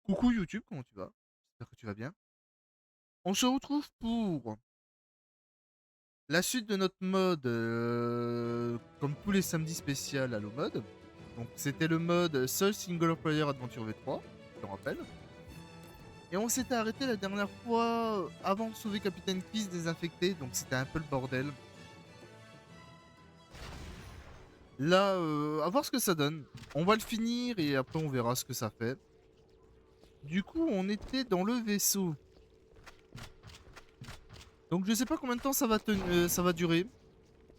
Coucou YouTube, comment tu vas? J'espère que tu vas bien. On se retrouve pour la suite de notre mode, comme tous les samedis spécial Halo Mode. Donc c'était le mode seul single player Adventure V3, je te rappelle. Et on s'était arrêté la dernière fois avant de sauver Capitaine Kiss désinfecté, donc c'était un peu le bordel. Là, à voir ce que ça donne. On va le finir et après on verra ce que ça fait. Du coup, on était dans le vaisseau. Donc je sais pas combien de temps ça va durer.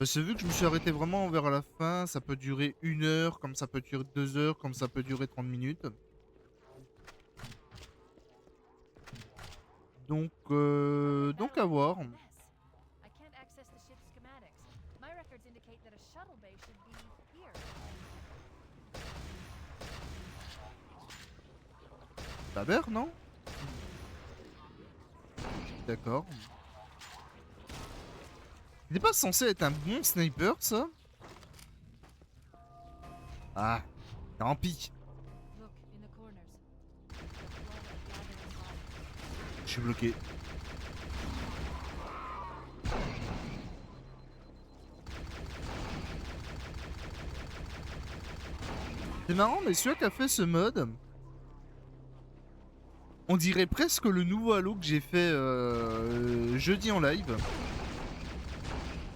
C'est vu que je me suis arrêté vraiment vers la fin, ça peut durer 1 heure, comme ça peut durer 2 heures, comme ça peut durer 30 minutes. Donc à voir. La mer, non? D'accord. Il pas censé être un bon sniper, ça? Ah, tant pis. Je suis bloqué. C'est marrant, mais celui qui a fait ce mode, on dirait presque le nouveau Halo que j'ai fait jeudi en live.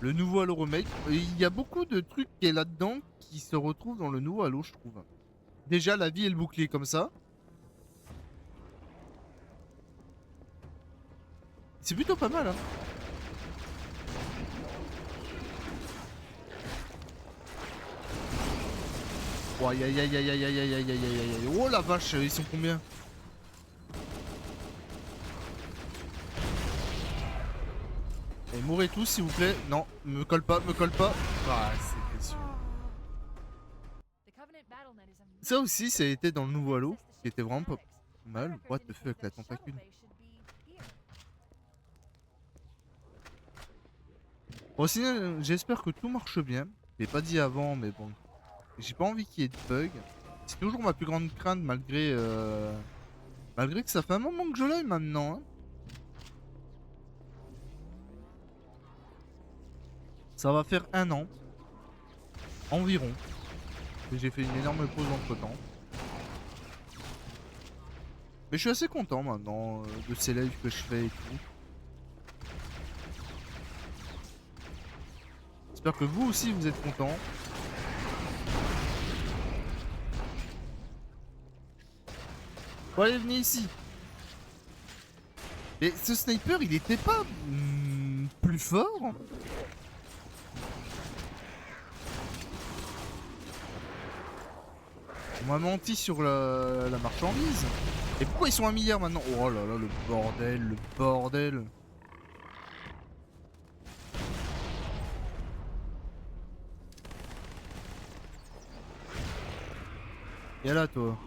Le nouveau Halo Remake. Il y a beaucoup de trucs qui est là-dedans qui se retrouvent dans le nouveau Halo, je trouve. Déjà, la vie et le bouclier comme ça. C'est plutôt pas mal, hein. Oh, aïe aïe aïe aïe aïe aïe aïe aïe aïe aïe aïe. Oh la vache, ils sont combien? Et mourrez tous s'il vous plaît. Non, me colle pas, me colle pas. Ah, c'était sûr. Ça aussi, ça a été dans le nouveau Halo, qui était vraiment pas mal. What the fuck, la tentacule. Bon, sinon, j'espère que tout marche bien. Je l'ai pas dit avant, mais bon. J'ai pas envie qu'il y ait de bugs. C'est toujours ma plus grande crainte, malgré que ça fait un moment que je l'ai maintenant, hein. Ça va faire 1 an, environ. Et j'ai fait une énorme pause entre temps. Mais je suis assez content maintenant de ces lives que je fais et tout. J'espère que vous aussi vous êtes contents. Bon allez, venez ici. Et ce sniper, il était pas plus fort? On m'a menti sur la marchandise. Et pourquoi ils sont 1 milliard maintenant? Oh là là, le bordel, le bordel. Et là, toi.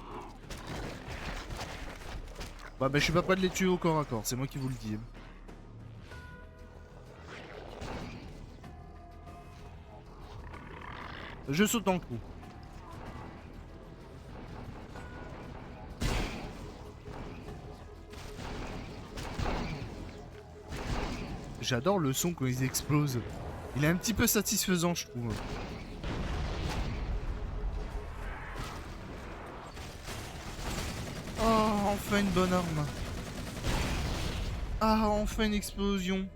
Bah je suis pas prêt de les tuer au corps à corps, c'est moi qui vous le dis. Je saute dans le trou. J'adore le son quand ils explosent. Il est un petit peu satisfaisant, je trouve. Oh, enfin une bonne arme. Ah, enfin une explosion.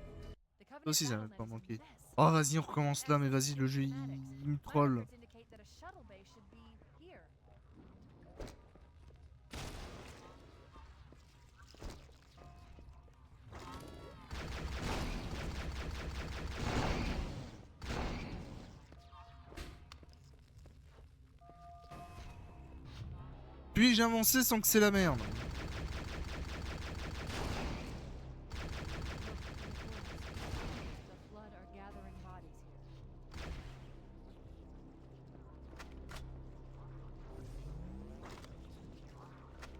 Ça aussi, ça m'a pas manqué. Oh, vas-y, on recommence là, mais vas-y, le jeu, il me troll. Puis-je avancer sans que c'est la merde?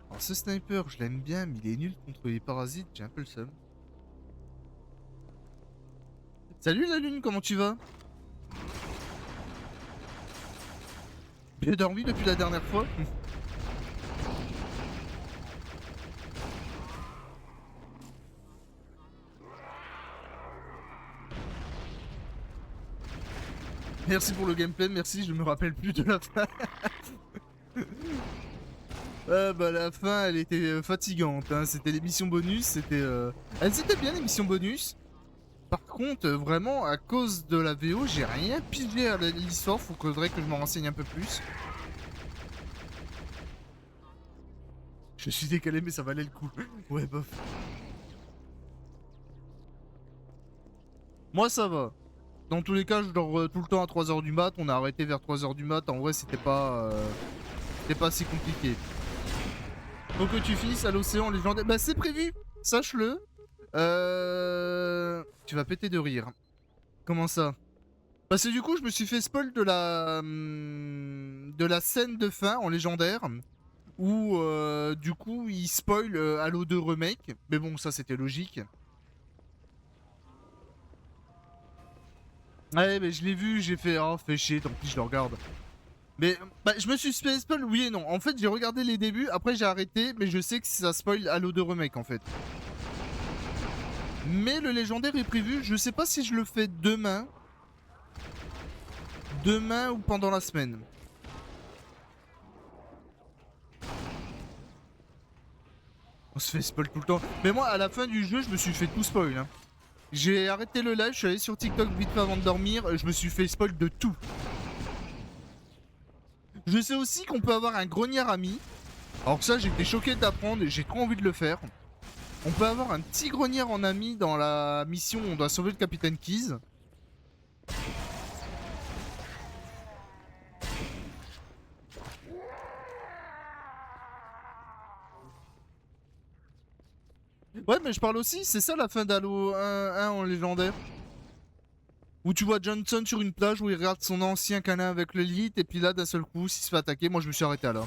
Alors, ce sniper, je l'aime bien, mais il est nul contre les parasites, j'ai un peu le seum. Salut la lune, comment tu vas? Bien dormi depuis la dernière fois? Merci pour le gameplay, merci, je me rappelle plus de la fin. Ah bah la fin elle était fatigante, hein. C'était les missions bonus, c'était... Elles étaient bien les missions bonus. Par contre, vraiment, à cause de la VO, j'ai rien pigé à l'histoire, faudrait que je m'en renseigne un peu plus. Je suis décalé mais ça valait le coup. Ouais bof. Moi ça va. Dans tous les cas, je dors tout le temps à 3h du mat, on a arrêté vers 3h du mat, en vrai c'était pas si compliqué. Faut que tu finisses à l'océan légendaire. Bah c'est prévu, sache-le. Tu vas péter de rire. Comment ça? Parce que du coup, je me suis fait spoil de la scène de fin en légendaire où du coup, il spoil Halo 2 Remake. Mais bon, ça c'était logique. Ouais, mais je l'ai vu, j'ai fait oh, fais chier, tant pis, je le regarde. Mais bah, je me suis fait spoil, oui et non. En fait, j'ai regardé les débuts, après j'ai arrêté, mais je sais que ça spoil Halo 2 Remake en fait. Mais le légendaire est prévu, je sais pas si je le fais demain. Demain ou pendant la semaine. On se fait spoil tout le temps. Mais moi, à la fin du jeu, je me suis fait tout spoil. Hein. J'ai arrêté le live, je suis allé sur TikTok vite fait avant de dormir, je me suis fait spoil de tout. Je sais aussi qu'on peut avoir un grognard ami. Alors ça, j'étais choqué d'apprendre et j'ai trop envie de le faire. On peut avoir un petit grognard en ami dans la mission où on doit sauver le capitaine Keyes. Ouais, mais je parle aussi, c'est ça la fin d'Halo 1 en légendaire. Où tu vois Johnson sur une plage où il regarde son ancien câlin avec l'élite et puis là d'un seul coup, s'il se fait attaquer, moi je me suis arrêté là.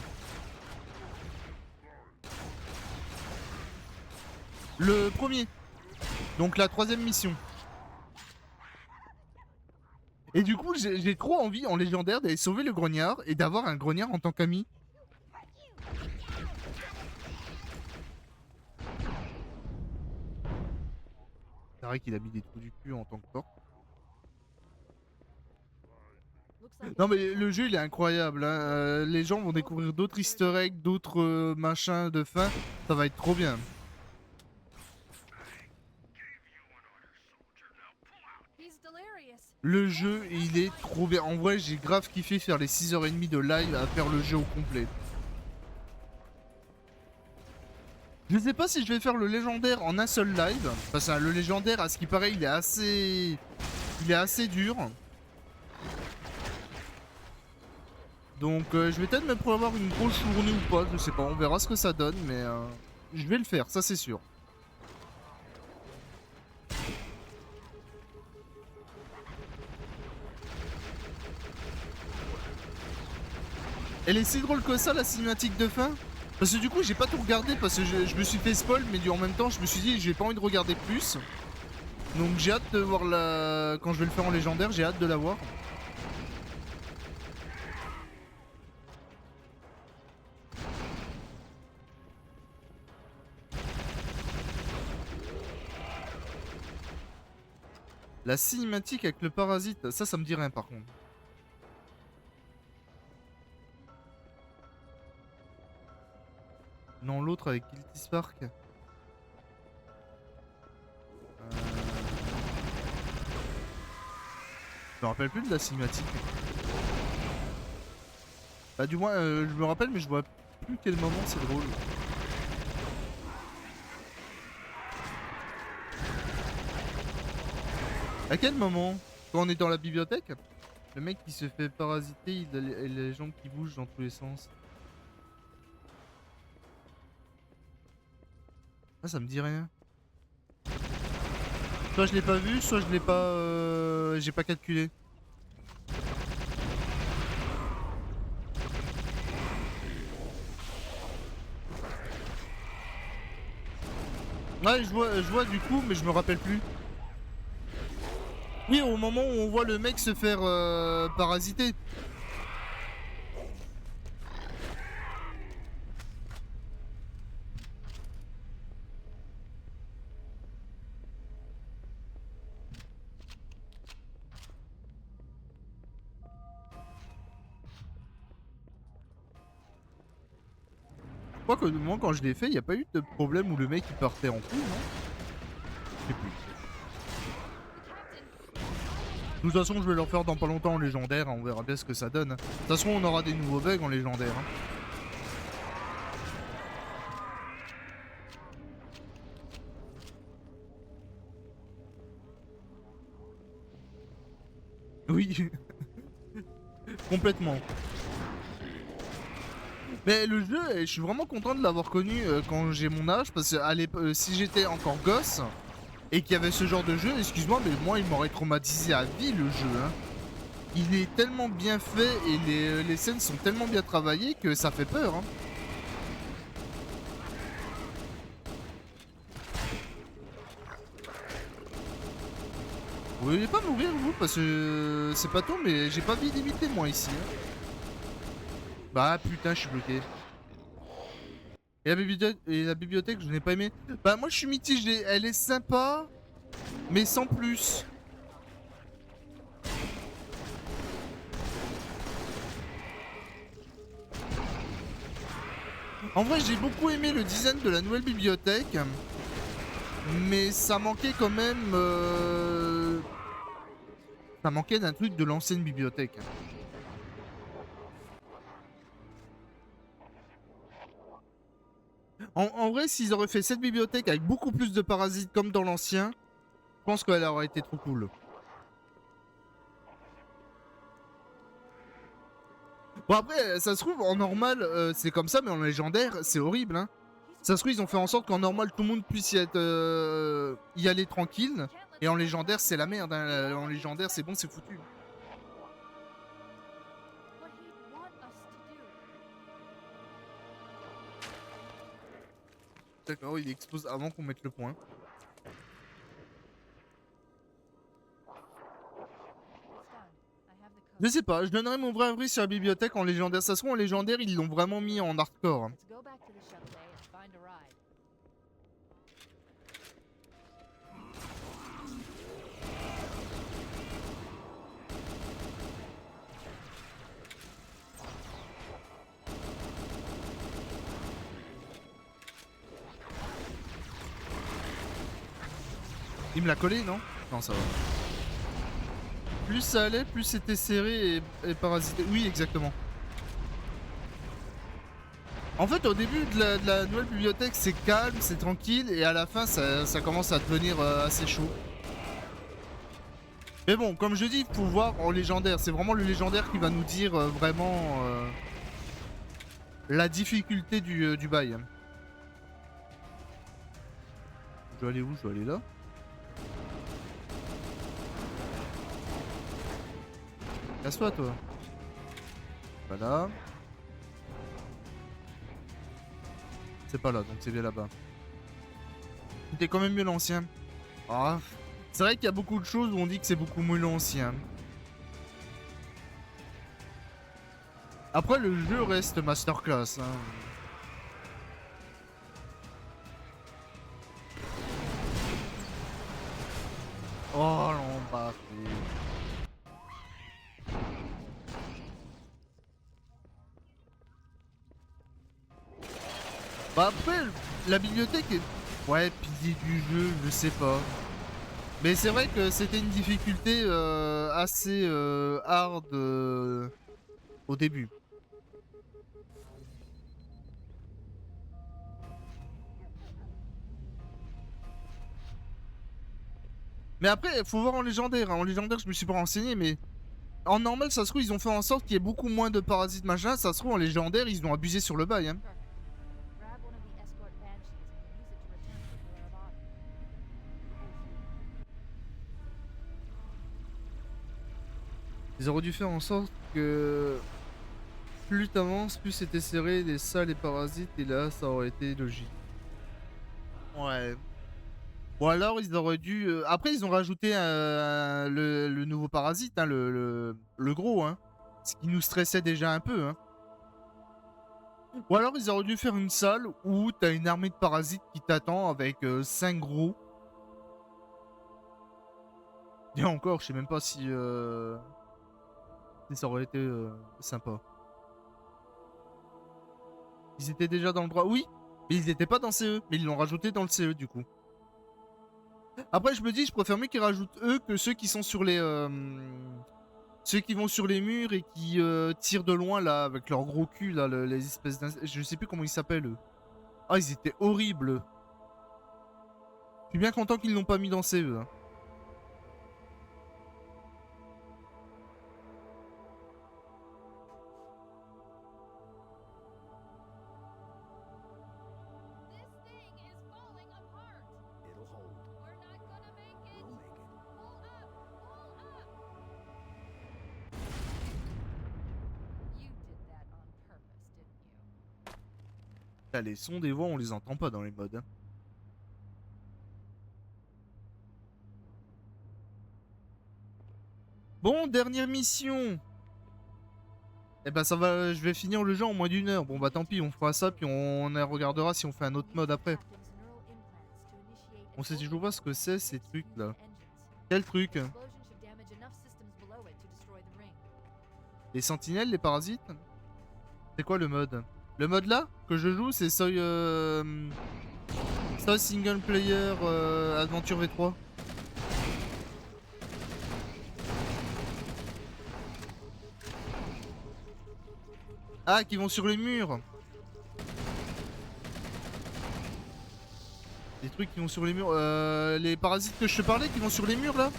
Le premier. Donc la troisième mission. Et du coup, j'ai trop envie en légendaire d'aller sauver le grognard et d'avoir un grognard en tant qu'ami. C'est vrai qu'il a mis des trous du cul en tant que porc. Non mais le jeu il est incroyable, hein. Les gens vont découvrir d'autres easter eggs, d'autres machins de fin. Ça va être trop bien. Le jeu il est trop bien. En vrai j'ai grave kiffé faire les 6h30 de live à faire le jeu au complet. Je sais pas si je vais faire le légendaire en un seul live. Parce que le légendaire à ce qui paraît il est assez... Il est assez dur. Donc je vais peut-être me prévoir une grosse journée ou pas, je sais pas, on verra ce que ça donne, mais je vais le faire, ça c'est sûr. Elle est si drôle que ça la cinématique de fin. Parce que du coup j'ai pas tout regardé parce que je me suis fait spoil, mais en même temps je me suis dit j'ai pas envie de regarder plus. Donc j'ai hâte de voir la... Quand je vais le faire en légendaire, j'ai hâte de la voir. La cinématique avec le parasite, ça me dit rien par contre. Non, l'autre avec Guilty Spark. Je me rappelle plus de la cinématique. Bah du moins, je me rappelle mais je vois plus quel moment c'est drôle. À quel moment? Quand on est dans la bibliothèque? Le mec qui se fait parasiter, il a les jambes qui bougent dans tous les sens. Ah, ça me dit rien. Soit je l'ai pas vu, soit je l'ai pas... j'ai pas calculé. Ouais, je vois du coup, mais je me rappelle plus. Oui, au moment où on voit le mec se faire parasiter. crois que moi, quand je l'ai fait, il n'y a pas eu de problème où le mec il partait en couille, non? Je sais plus. De toute façon, je vais leur faire dans pas longtemps en légendaire, hein, on verra bien ce que ça donne. De toute façon, on aura des nouveaux bugs en légendaire. Hein. Oui, complètement. Mais le jeu, je suis vraiment content de l'avoir connu quand j'ai mon âge, parce que si j'étais encore gosse et qu'il y avait ce genre de jeu, excuse-moi, mais moi, il m'aurait traumatisé à vie le jeu. Hein. Il est tellement bien fait et les scènes sont tellement bien travaillées que ça fait peur. Hein. Vous voulez pas mourir, vous? Parce que c'est pas tout, mais j'ai pas vie limitée, moi, ici. Hein. Bah, putain, je suis bloqué. Et la bibliothèque, je n'ai pas aimé. Bah, moi, je suis mitigé. Elle est sympa, mais sans plus. En vrai, j'ai beaucoup aimé le design de la nouvelle bibliothèque. Mais ça manquait quand même... Ça manquait d'un truc de l'ancienne bibliothèque. En vrai, s'ils auraient fait cette bibliothèque avec beaucoup plus de parasites comme dans l'ancien, je pense qu'elle aurait été trop cool. Bon après, ça se trouve, en normal, c'est comme ça, mais en légendaire, c'est horrible. Hein. Ça se trouve, ils ont fait en sorte qu'en normal, tout le monde puisse y aller tranquille. Et en légendaire, c'est la merde. Hein. En légendaire, c'est bon, c'est foutu. D'accord, il expose avant qu'on mette le point. Je sais pas, je donnerais mon vrai avis sur la bibliothèque en légendaire. Ça se trouve, en légendaire, ils l'ont vraiment mis en hardcore. Hein. Il me l'a collé, non? Non, ça va. Plus ça allait, plus c'était serré et parasité. Oui, exactement. En fait, au début de la nouvelle bibliothèque, c'est calme, c'est tranquille, et à la fin, ça commence à devenir assez chaud. Mais bon, comme je dis, il faut voir en légendaire. C'est vraiment le légendaire qui va nous dire vraiment la difficulté du bail. Je dois aller où? Je dois aller là. Casse-toi, toi. Voilà. C'est pas là, donc c'est bien là-bas. C'était quand même mieux l'ancien. Ah, c'est vrai qu'il y a beaucoup de choses où on dit que c'est beaucoup mieux l'ancien. Après, le jeu reste masterclass. Hein. Oh, l'embarqué. Bah après, la bibliothèque est... Ouais, pilier du jeu, je sais pas. Mais c'est vrai que c'était une difficulté assez hard au début. Mais après, il faut voir en légendaire. Hein. En légendaire, je me suis pas renseigné, mais en normal, ça se trouve, ils ont fait en sorte qu'il y ait beaucoup moins de parasites machin. Ça se trouve, en légendaire, ils ont abusé sur le bail. Hein. Ils auraient dû faire en sorte que plus t'avances, plus c'était serré, des salles et parasites, et là, ça aurait été logique. Ouais. Ou alors, ils auraient dû... Après, ils ont rajouté le nouveau parasite, hein, le gros, hein. Ce qui nous stressait déjà un peu, hein. Ou alors, ils auraient dû faire une salle où t'as une armée de parasites qui t'attend avec 5 gros. Et encore, je sais même pas si ça aurait été sympa. Ils étaient déjà dans le droit. Oui, mais ils n'étaient pas dans CE. Mais ils l'ont rajouté dans le CE du coup. Après, je me dis, je préfère mieux qu'ils rajoutent eux que ceux qui sont sur les. Ceux qui vont sur les murs et qui tirent de loin là, avec leur gros cul là, les espèces je sais plus comment ils s'appellent eux. Ah, ils étaient horribles. Je suis bien content qu'ils l'ont pas mis dans CE. Hein. Là, les sons des voix, on les entend pas dans les modes. Hein. Bon, dernière mission. Eh ben ça va, je vais finir le jeu en moins d'une heure. Bon bah tant pis, on fera ça puis on regardera si on fait un autre mode après. On sait toujours pas ce que c'est ces trucs là. Quel truc? Les sentinelles, les parasites? C'est quoi le mode? Le mode là que je joue, c'est Soy Single Player Adventure V3. Ah, qui vont sur les murs. Des trucs qui vont sur les murs. Les parasites que je te parlais qui vont sur les murs là.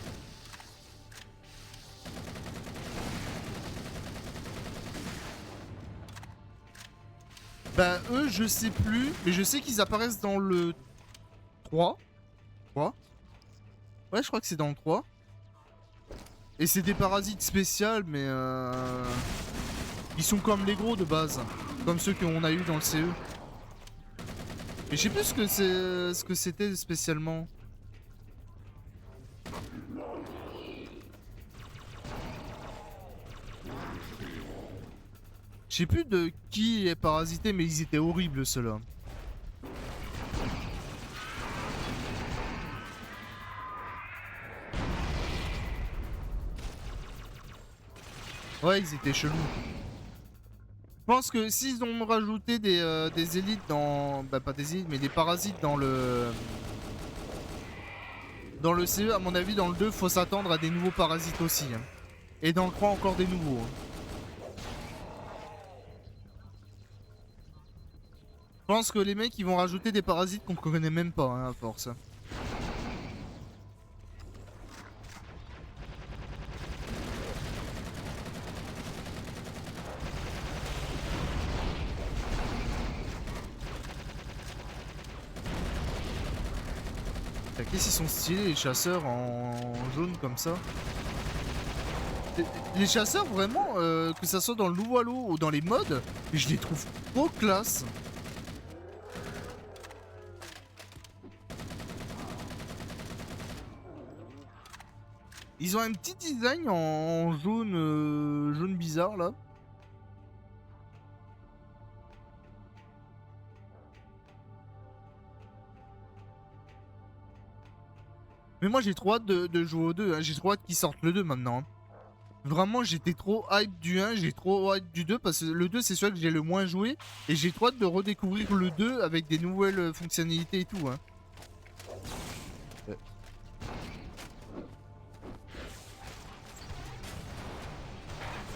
Bah eux je sais plus, mais je sais qu'ils apparaissent dans le 3. 3. Ouais, je crois que c'est dans le 3. Et c'est des parasites spéciales, mais ils sont comme les gros de base. Comme ceux qu'on a eu dans le CE. Mais je sais plus ce que c'était spécialement. Je sais plus de qui est parasité, mais ils étaient horribles ceux-là. Ouais, ils étaient chelous. Je pense que s'ils ont rajouté des élites dans... Bah pas des élites, mais des parasites dans le... Dans le CE, à mon avis, dans le 2, faut s'attendre à des nouveaux parasites aussi. Hein. Et dans le 3, encore des nouveaux. Hein. Je pense que les mecs, ils vont rajouter des parasites qu'on connaît même pas, hein, à force. Qu'est-ce qu'ils sont stylés les chasseurs en jaune comme ça. Les chasseurs vraiment, que ça soit dans le nouveau Halo ou dans les mods, je les trouve trop classe. Ils ont un petit design en jaune, jaune bizarre là. Mais moi j'ai trop hâte de jouer au 2, hein. J'ai trop hâte qu'ils sortent le 2 maintenant. Hein. Vraiment j'étais trop hype du 1, j'ai trop hype du 2 parce que le 2 c'est celui que j'ai le moins joué. Et j'ai trop hâte de redécouvrir le 2 avec des nouvelles fonctionnalités et tout. Hein.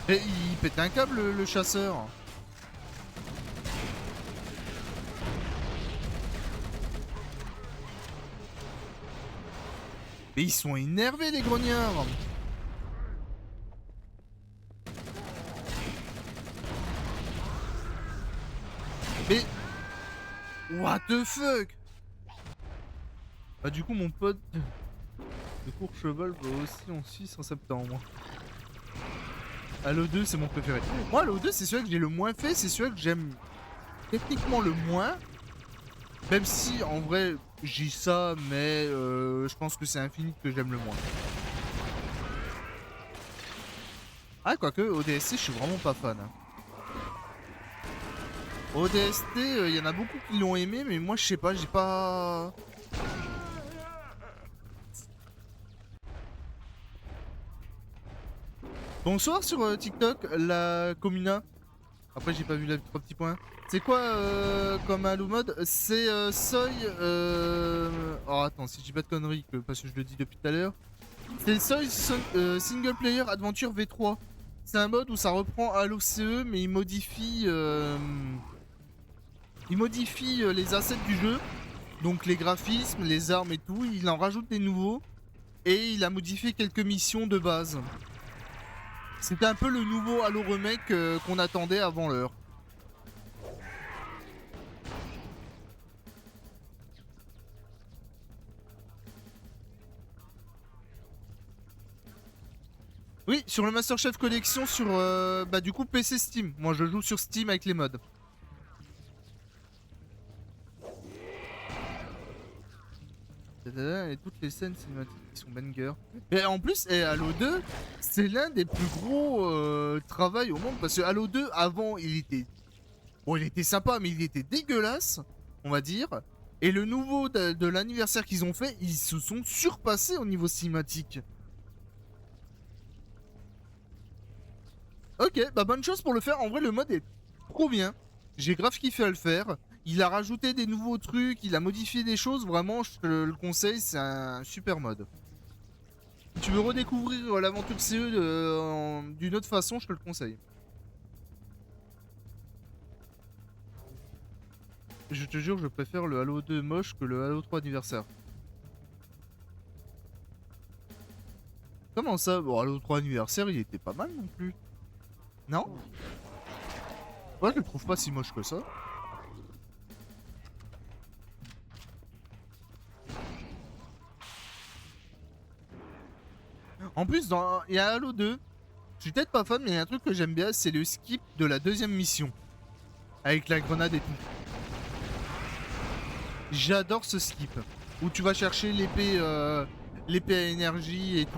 Et il pète un câble le chasseur. Mais ils sont énervés les grognards. Mais... What the fuck. Bah du coup mon pote de Courchevel va aussi en Suisse en septembre. Halo 2 c'est mon préféré. Moi Halo 2 c'est celui que j'ai le moins fait, c'est celui que j'aime techniquement le moins. Même si en vrai j'ai ça, mais je pense que c'est Infinite que j'aime le moins. Ah quoique ODST je suis vraiment pas fan. Hein. ODST il y en a beaucoup qui l'ont aimé, mais moi je sais pas, j'ai pas... Bonsoir sur TikTok, la Comuna. Après j'ai pas vu la 3 petits points. C'est quoi comme Halo mode? C'est Soy. Oh, attends, si je dis pas de conneries, parce que je le dis depuis tout à l'heure. C'est Soy Single Player Adventure V3. C'est un mode où ça reprend Halo CE, mais il modifie. Les assets du jeu. Donc les graphismes, les armes et tout. Il en rajoute des nouveaux. Et il a modifié quelques missions de base. C'était un peu le nouveau Halo Remake qu'on attendait avant l'heure. Oui, sur le Master Chef Collection sur bah du coup PC Steam. Moi je joue sur Steam avec les mods. Et toutes les scènes cinématiques qui sont banger. Et en plus, Halo 2, c'est l'un des plus gros travails au monde parce que Halo 2 avant, il était bon, il était sympa mais il était dégueulasse, on va dire. Et le nouveau de l'anniversaire qu'ils ont fait, ils se sont surpassés au niveau cinématique. Ok, bah bonne chose pour le faire. En vrai, le mode est trop bien. J'ai grave kiffé à le faire. Il a rajouté des nouveaux trucs, il a modifié des choses. Vraiment, je te le conseille, c'est un super mode. Si tu veux redécouvrir l'aventure CE d'une autre façon, je te le conseille. Je te jure, je préfère le Halo 2 moche que le Halo 3 anniversaire. Comment ça? Bon, Halo 3 anniversaire, il était pas mal non plus. Non? Ouais, je le trouve pas si moche que ça. En plus, il y a Halo 2. Je suis peut-être pas fan, mais il y a un truc que j'aime bien, c'est le skip de la deuxième mission. Avec la grenade et tout. J'adore ce skip. Où tu vas chercher l'épée à énergie et tout.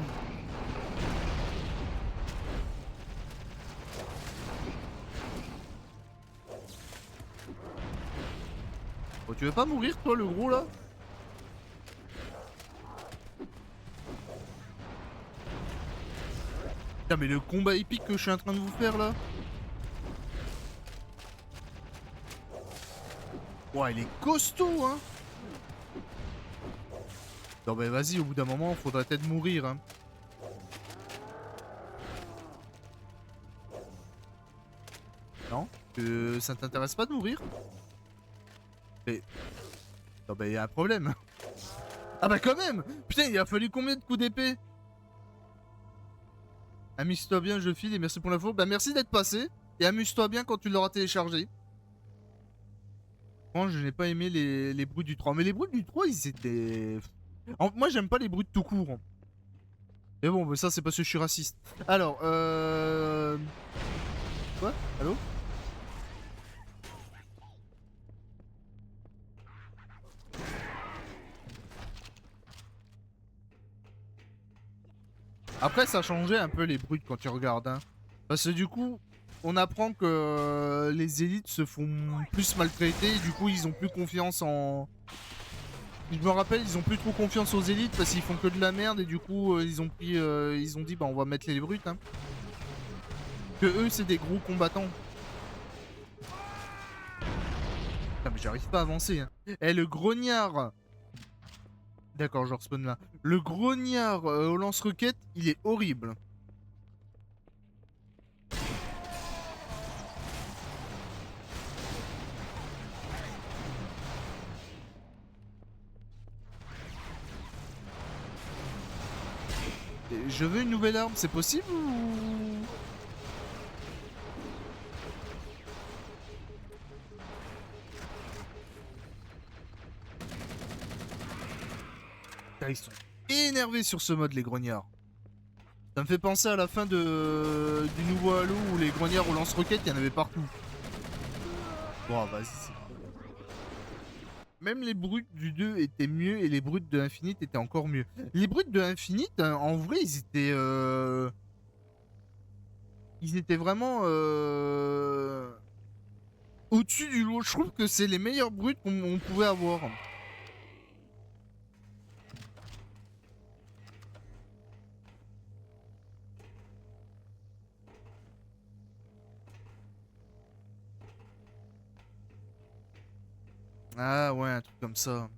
Oh, tu veux pas mourir, toi, le gros, là? Putain, mais le combat épique que je suis en train de vous faire, là. Ouah, il est costaud, hein. Non, bah vas-y, au bout d'un moment, faudrait peut-être mourir, hein. Non? Ça t'intéresse pas de mourir? Mais... Non, bah, y a un problème. Ah bah quand même! Putain, il a fallu combien de coups d'épée? Amuse-toi bien, je file, et merci pour l'info. Bah merci d'être passé, et amuse-toi bien quand tu l'auras téléchargé. Moi, je n'ai pas aimé les bruits du 3. Mais les bruits du 3, ils étaient... Moi, j'aime pas les bruits de tout court. Mais bon, mais ça, c'est parce que je suis raciste. Alors, Quoi? Allô? Après, ça changeait un peu les bruits quand tu regardes, hein. Parce que du coup, on apprend que les élites se font plus maltraiter, et du coup, ils ont plus confiance en... Je me rappelle, ils ont plus trop confiance aux élites parce qu'ils font que de la merde, et du coup, ils ont dit, bah, on va mettre les brutes, hein. Que eux, c'est des gros combattants. Putain, mais j'arrive pas à avancer, hein. Eh, le grognard... D'accord, je respawn là. Le grognard au lance-roquette, il est horrible. Je veux une nouvelle arme, c'est possible ou... Ah, ils sont énervés sur ce mode, les grognards. Ça me fait penser à la fin du nouveau Halo où les grognards au lance-roquettes, il y en avait partout. Bon, vas-y. Même les brutes du 2 étaient mieux et les brutes de Infinite étaient encore mieux. Les brutes de Infinite, hein, en vrai, ils étaient... Ils étaient vraiment... Au-dessus du lot. Je trouve que c'est les meilleurs brutes qu'on pouvait avoir. Ah ouais, un truc comme ça.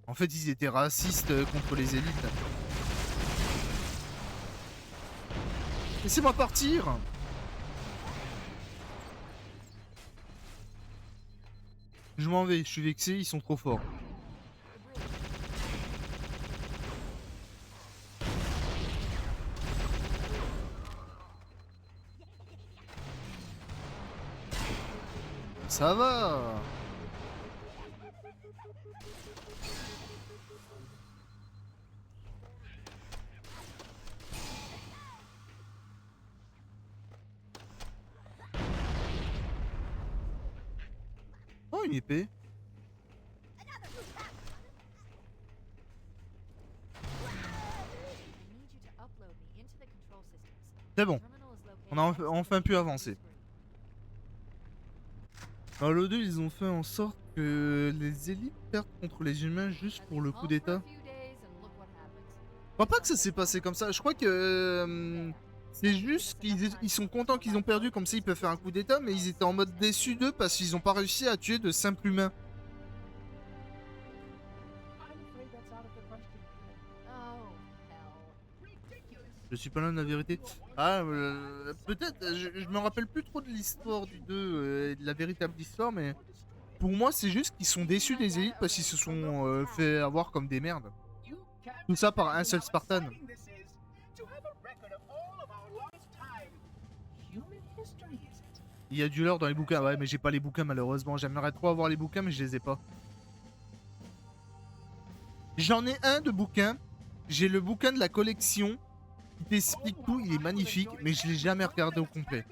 En fait, ils étaient racistes contre les élites. Laissez-moi partir! Je m'en vais, je suis vexé, ils sont trop forts. Ça va! Oh, une épée. C'est bon, on a enfin pu avancer. Dans Halo 2, ils ont fait en sorte que les élites perdent contre les humains juste pour le coup d'état. Je crois pas que ça s'est passé comme ça. Je crois que c'est juste qu'ils sont contents qu'ils ont perdu, comme ça ils peuvent faire un coup d'état, mais ils étaient en mode déçus d'eux parce qu'ils ont pas réussi à tuer de simples humains. Je suis pas l'homme de la vérité. Ah, peut-être, je me rappelle plus trop de l'histoire du 2 et de la véritable histoire, mais pour moi, c'est juste qu'ils sont déçus des élites parce qu'ils se sont fait avoir comme des merdes. Tout ça par un seul Spartan. Il y a du lore dans les bouquins, ouais, mais j'ai pas les bouquins malheureusement. J'aimerais trop avoir les bouquins, mais je les ai pas. J'en ai un de bouquin. J'ai le bouquin de la collection qui t'explique tout. Il est magnifique, mais je l'ai jamais regardé au complet.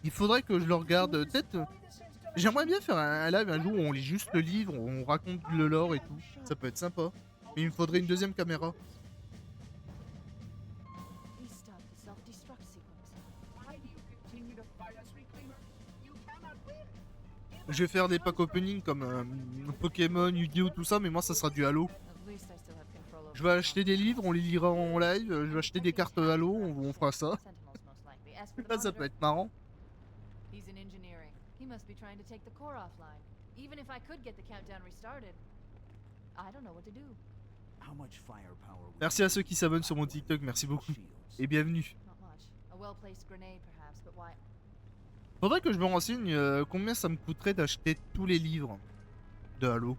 Il faudrait que je le regarde. Peut-être. J'aimerais bien faire un live un jour où on lit juste le livre, où on raconte le lore et tout. Ça peut être sympa. Mais il me faudrait une deuxième caméra. Je vais faire des packs opening comme Pokémon, Yu-Gi-Oh, tout ça, mais moi ça sera du Halo. Je vais acheter des livres, on les lira en live. Je vais acheter des cartes Halo, on fera ça. Là, ça peut être marrant. Merci à ceux qui s'abonnent sur mon TikTok, merci beaucoup. Et bienvenue. Faudrait que je me renseigne combien ça me coûterait d'acheter tous les livres de Halo.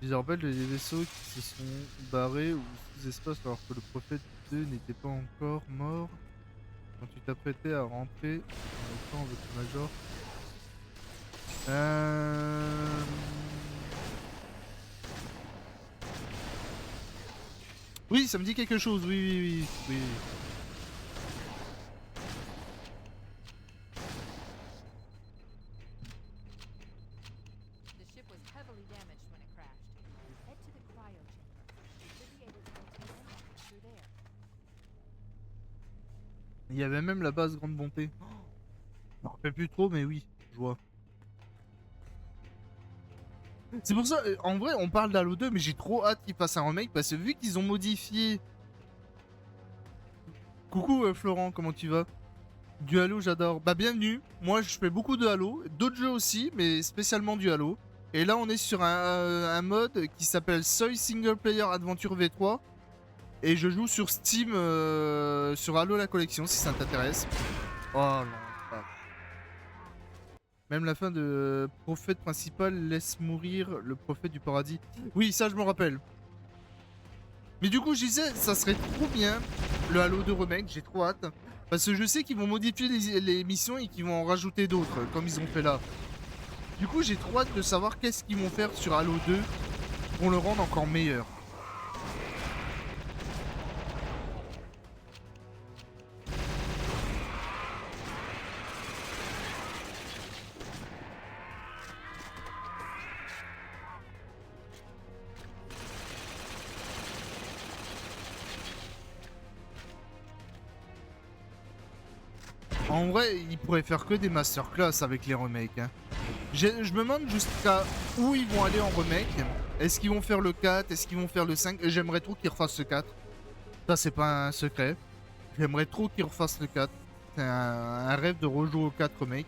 Je les rappelle, les vaisseaux qui se sont barrés ou sous-espace alors que le prophète 2 n'était pas encore mort. Quand tu t'apprêtais à rentrer dans le camp avec le Major. Oui, ça me dit quelque chose, oui. Il y avait même la base Grande Bonté. Je me rappelle plus trop, mais oui, je vois. C'est pour ça, en vrai, on parle d'Halo 2, mais j'ai trop hâte qu'ils fassent un remake parce que vu qu'ils ont modifié. Coucou Florent, comment tu vas? Du Halo, j'adore. Bah, bienvenue. Moi, je fais beaucoup de Halo, d'autres jeux aussi, mais spécialement du Halo. Et là, on est sur un mode qui s'appelle Soy Single Player Adventure V3. Et je joue sur Steam, sur Halo la collection, si ça t'intéresse. Oh non. Pas. Même la fin de prophète principal laisse mourir le prophète du paradis. Oui, ça je me rappelle. Mais du coup, je disais, ça serait trop bien, le Halo 2 remake, j'ai trop hâte. Parce que je sais qu'ils vont modifier les missions et qu'ils vont en rajouter d'autres, comme ils ont fait là. Du coup, j'ai trop hâte de savoir qu'est-ce qu'ils vont faire sur Halo 2 pour le rendre encore meilleur. En vrai, ils pourraient faire que des masterclass avec les remakes. Hein. Je me demande jusqu'à où ils vont aller en remake. Est-ce qu'ils vont faire le 4? Est-ce qu'ils vont faire le 5? J'aimerais trop qu'ils refassent ce 4. Ça, c'est pas un secret. J'aimerais trop qu'ils refassent le 4. C'est un rêve de rejouer au 4 remake.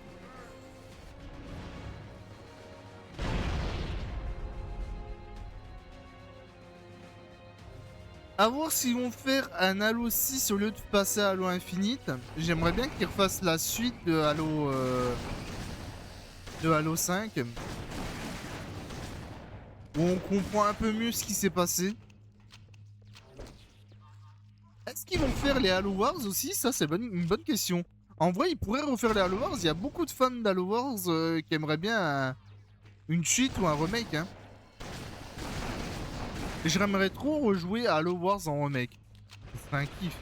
A voir s'ils vont faire un Halo 6 au lieu de passer à Halo Infinite. J'aimerais bien qu'ils refassent la suite de Halo 5. Où on comprend un peu mieux ce qui s'est passé. Est-ce qu'ils vont faire les Halo Wars aussi? Ça, c'est une bonne question. En vrai, ils pourraient refaire les Halo Wars. Il y a beaucoup de fans d'Halo Wars qui aimeraient bien une suite ou un remake. Hein. J'aimerais trop rejouer à Halo Wars en remake. Ce serait un kiff.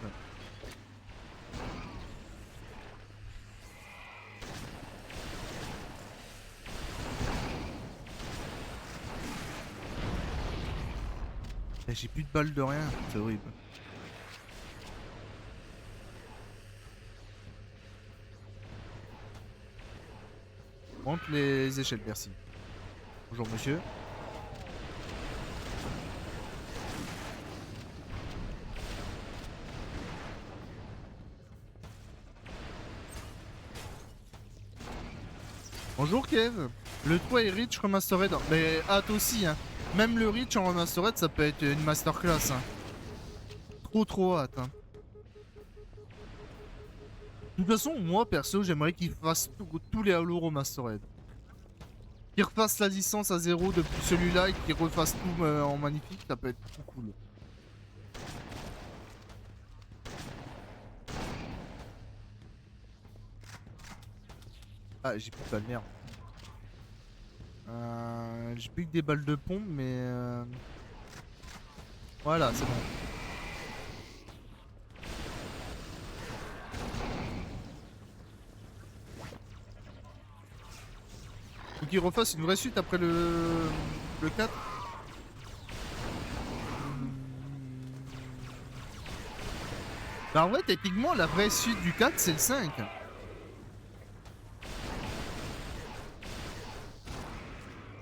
J'ai plus de balles de rien. C'est horrible. Monte les échelles, merci. Bonjour monsieur. Bonjour Kev. Le 3 est Reach Remastered. Mais hâte aussi, hein. Même le Reach en Remastered, ça peut être une masterclass. Hein. Trop hâte. Hein. De toute façon, moi perso, j'aimerais qu'ils fassent tous les Halo Remastered. Qu'ils refassent la licence à zéro depuis celui-là et qu'ils refassent tout en magnifique, ça peut être trop cool. Ah, j'ai plus de balles, merde. J'ai plus que des balles de pompe, mais... Voilà, c'est bon. Faut qu'ils refassent une vraie suite après le 4. Bah ouais, techniquement, la vraie suite du 4, c'est le 5.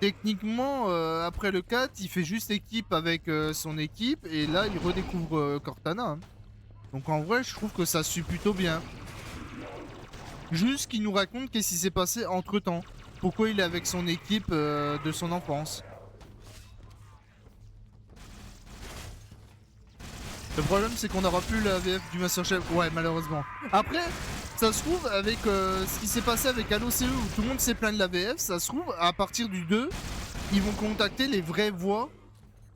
Techniquement, après le 4, il fait juste équipe avec son équipe, et là, il redécouvre Cortana. Hein. Donc en vrai, je trouve que ça suit plutôt bien. Juste qu'il nous raconte qu'est-ce qui s'est passé entre-temps. Pourquoi il est avec son équipe de son enfance. Le problème, c'est qu'on n'aura plus la VF du Master Chef. Ouais, malheureusement. Après, ça se trouve, avec ce qui s'est passé avec Halo CE, où tout le monde s'est plaint de la VF, ça se trouve, à partir du 2, ils vont contacter les vraies voix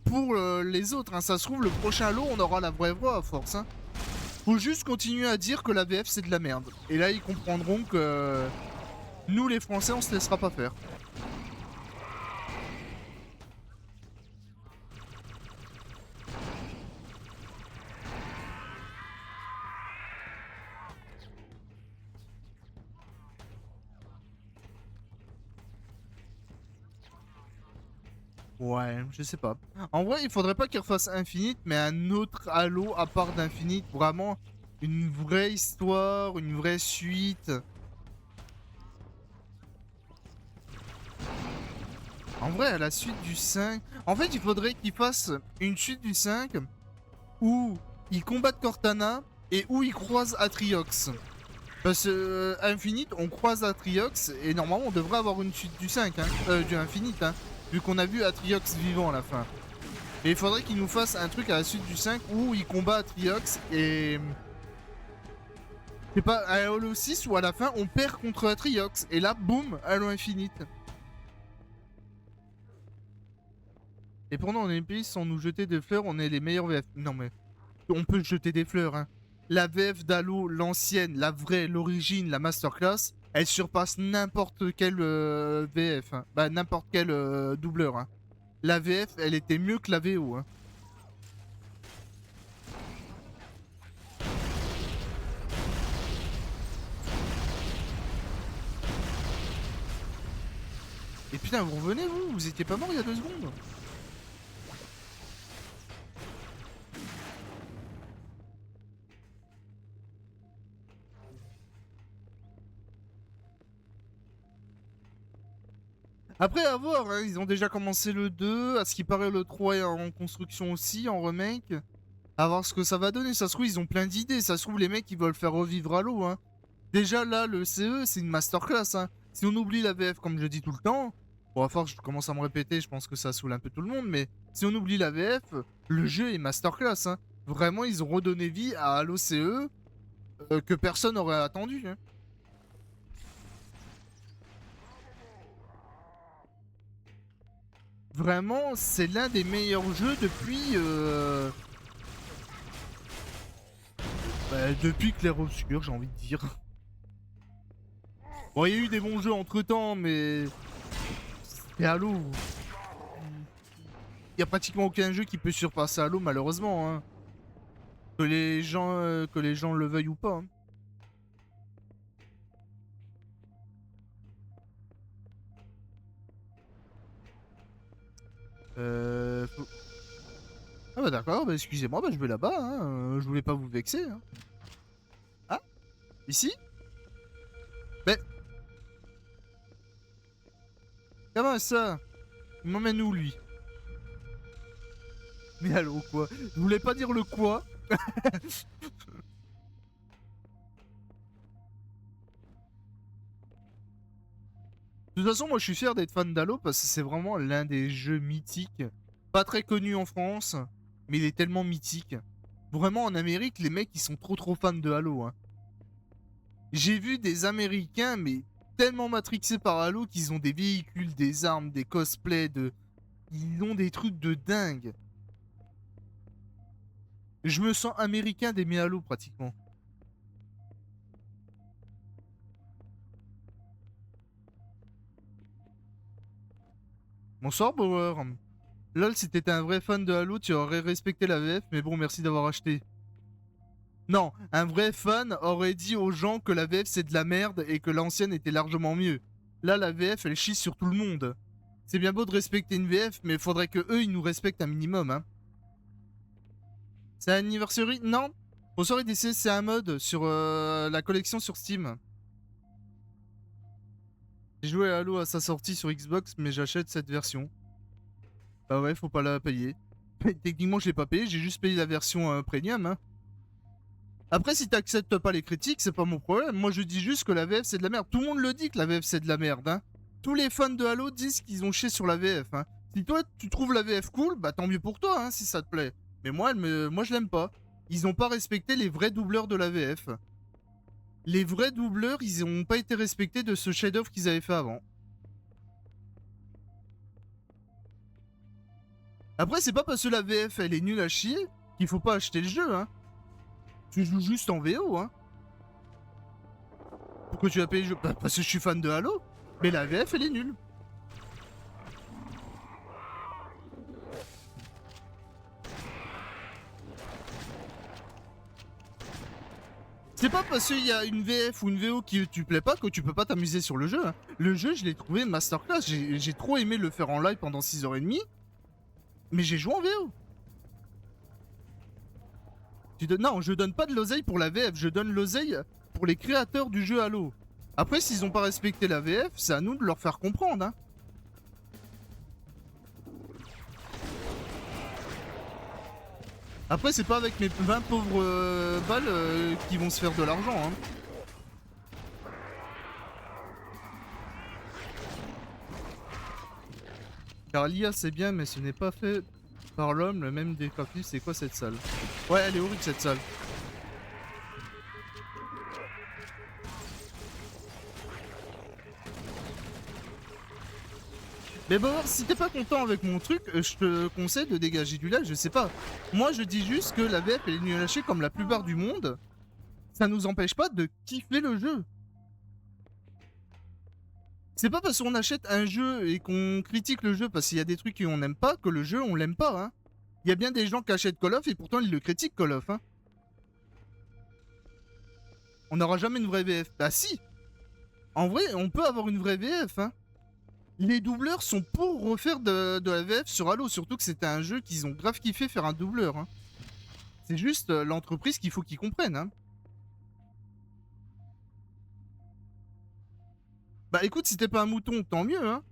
pour les autres. Hein. Ça se trouve, le prochain Halo, on aura la vraie voix à force. Hein. Faut juste continuer à dire que la VF, c'est de la merde. Et là, ils comprendront que nous, les Français, on se laissera pas faire. Ouais, je sais pas. En vrai, il faudrait pas qu'il refasse Infinite, mais un autre Halo à part d'Infinite. Vraiment, une vraie histoire, une vraie suite. En vrai, à la suite du 5... En fait, il faudrait qu'il fasse une suite du 5 où ils combattent Cortana et où ils croisent Atriox. Parce que Infinite, on croise Atriox et normalement, on devrait avoir une suite du 5, hein, du Infinite, hein, vu qu'on a vu Atriox vivant à la fin. Et il faudrait qu'il nous fasse un truc à la suite du 5 où il combat Atriox et... Je sais pas, à Halo 6 où à la fin on perd contre Atriox. Et là, boum, Halo Infinite. Et pendant on est pays sans nous jeter des fleurs, on est les meilleurs VF. Non mais, on peut jeter des fleurs, hein. La VF d'Halo, l'ancienne, la vraie, l'origine, la masterclass, elle surpasse n'importe quelle VF. Hein. Bah, n'importe quel doubleur. Hein. La VF, elle était mieux que la VO. Hein. Et putain, vous revenez, vous? Vous étiez pas mort il y a 2 secondes? Après, à voir, hein, ils ont déjà commencé le 2. À ce qui paraît, le 3 est en construction aussi, en remake. À voir ce que ça va donner. Ça se trouve, ils ont plein d'idées. Ça se trouve, les mecs, ils veulent faire revivre Halo, hein. Déjà, là, le CE, c'est une masterclass, hein. Si on oublie la VF, comme je dis tout le temps, bon, à force, je commence à me répéter, je pense que ça saoule un peu tout le monde, mais si on oublie la VF, le jeu est masterclass, hein. Vraiment, ils ont redonné vie à Halo CE que personne n'aurait attendu, hein. Vraiment, c'est l'un des meilleurs jeux depuis... depuis Clair Obscur, j'ai envie de dire. Bon, il y a eu des bons jeux entre-temps, mais... Et Halo... Il y a pratiquement aucun jeu qui peut surpasser Halo, malheureusement, hein. Que les gens le veuillent ou pas, hein. Faut... Ah bah d'accord, bah excusez-moi, bah je vais là-bas, hein. Je voulais pas vous vexer, hein. Ah, ici? Mais... Comment ça? Il m'emmène où, lui? Mais allô, quoi? Je voulais pas dire le quoi? De toute façon, moi je suis fier d'être fan d'Halo parce que c'est vraiment l'un des jeux mythiques. Pas très connu en France, mais il est tellement mythique. Vraiment, en Amérique, les mecs ils sont trop fans de Halo, hein. J'ai vu des Américains, mais tellement matrixés par Halo qu'ils ont des véhicules, des armes, des cosplays, ils ont des trucs de dingue. Je me sens américain d'aimer Halo pratiquement. Bonsoir Bauer. Lol, si t'étais un vrai fan de Halo, tu aurais respecté la VF, mais bon, merci d'avoir acheté. Non, un vrai fan aurait dit aux gens que la VF c'est de la merde et que l'ancienne était largement mieux. Là, la VF, elle chie sur tout le monde. C'est bien beau de respecter une VF, mais faudrait que eux, ils nous respectent un minimum, hein. C'est un anniversary? Non. Bonsoir EDC, c'est un mode sur la collection sur Steam. J'ai joué à Halo à sa sortie sur Xbox, mais j'achète cette version. Bah ouais, faut pas la payer. Techniquement, je l'ai pas payé, j'ai juste payé la version premium, hein. Après, si t'acceptes pas les critiques, c'est pas mon problème. Moi, je dis juste que la VF, c'est de la merde. Tout le monde le dit que la VF, c'est de la merde, hein. Tous les fans de Halo disent qu'ils ont chié sur la VF, hein. Si toi, tu trouves la VF cool, bah tant mieux pour toi, hein, si ça te plaît. Mais moi je l'aime pas. Ils ont pas respecté les vrais doubleurs de la VF. Les vrais doubleurs, ils ont pas été respectés de ce chef-d'œuvre qu'ils avaient fait avant. Après, c'est pas parce que la VF, elle est nulle à chier qu'il faut pas acheter le jeu, hein. Tu joues juste en VO, hein. Pourquoi tu as payé le jeu? Bah, parce que je suis fan de Halo. Mais la VF, elle est nulle. C'est pas parce qu'il y a une VF ou une VO qui tu plais pas que tu peux pas t'amuser sur le jeu, hein. Le jeu, je l'ai trouvé masterclass. J'ai trop aimé le faire en live pendant 6h30. Mais j'ai joué en VO. Non, je donne pas de l'oseille pour la VF. Je donne l'oseille pour les créateurs du jeu Halo. Après, s'ils ont pas respecté la VF, c'est à nous de leur faire comprendre, hein. Après, c'est pas avec mes 20 pauvres balles qui vont se faire de l'argent, hein. Car l'IA c'est bien, mais ce n'est pas fait par l'homme, le même décapif, c'est quoi cette salle? Ouais, elle est horrible cette salle. Mais bon, si t'es pas content avec mon truc, je te conseille de dégager du lac, je sais pas. Moi, je dis juste que la VF elle est nulle à chier comme la plupart du monde. Ça nous empêche pas de kiffer le jeu. C'est pas parce qu'on achète un jeu et qu'on critique le jeu parce qu'il y a des trucs qu'on n'aime pas que le jeu on l'aime pas, hein. Il y a bien des gens qui achètent Call of et pourtant ils le critiquent Call of, hein. On n'aura jamais une vraie VF. Bah si. En vrai, on peut avoir une vraie VF, hein. Les doubleurs sont pour refaire de la VF sur Halo, surtout que c'était un jeu qu'ils ont grave kiffé faire un doubleur, hein. C'est juste l'entreprise qu'il faut qu'ils comprennent, hein. Bah écoute, si t'es pas un mouton, tant mieux, hein.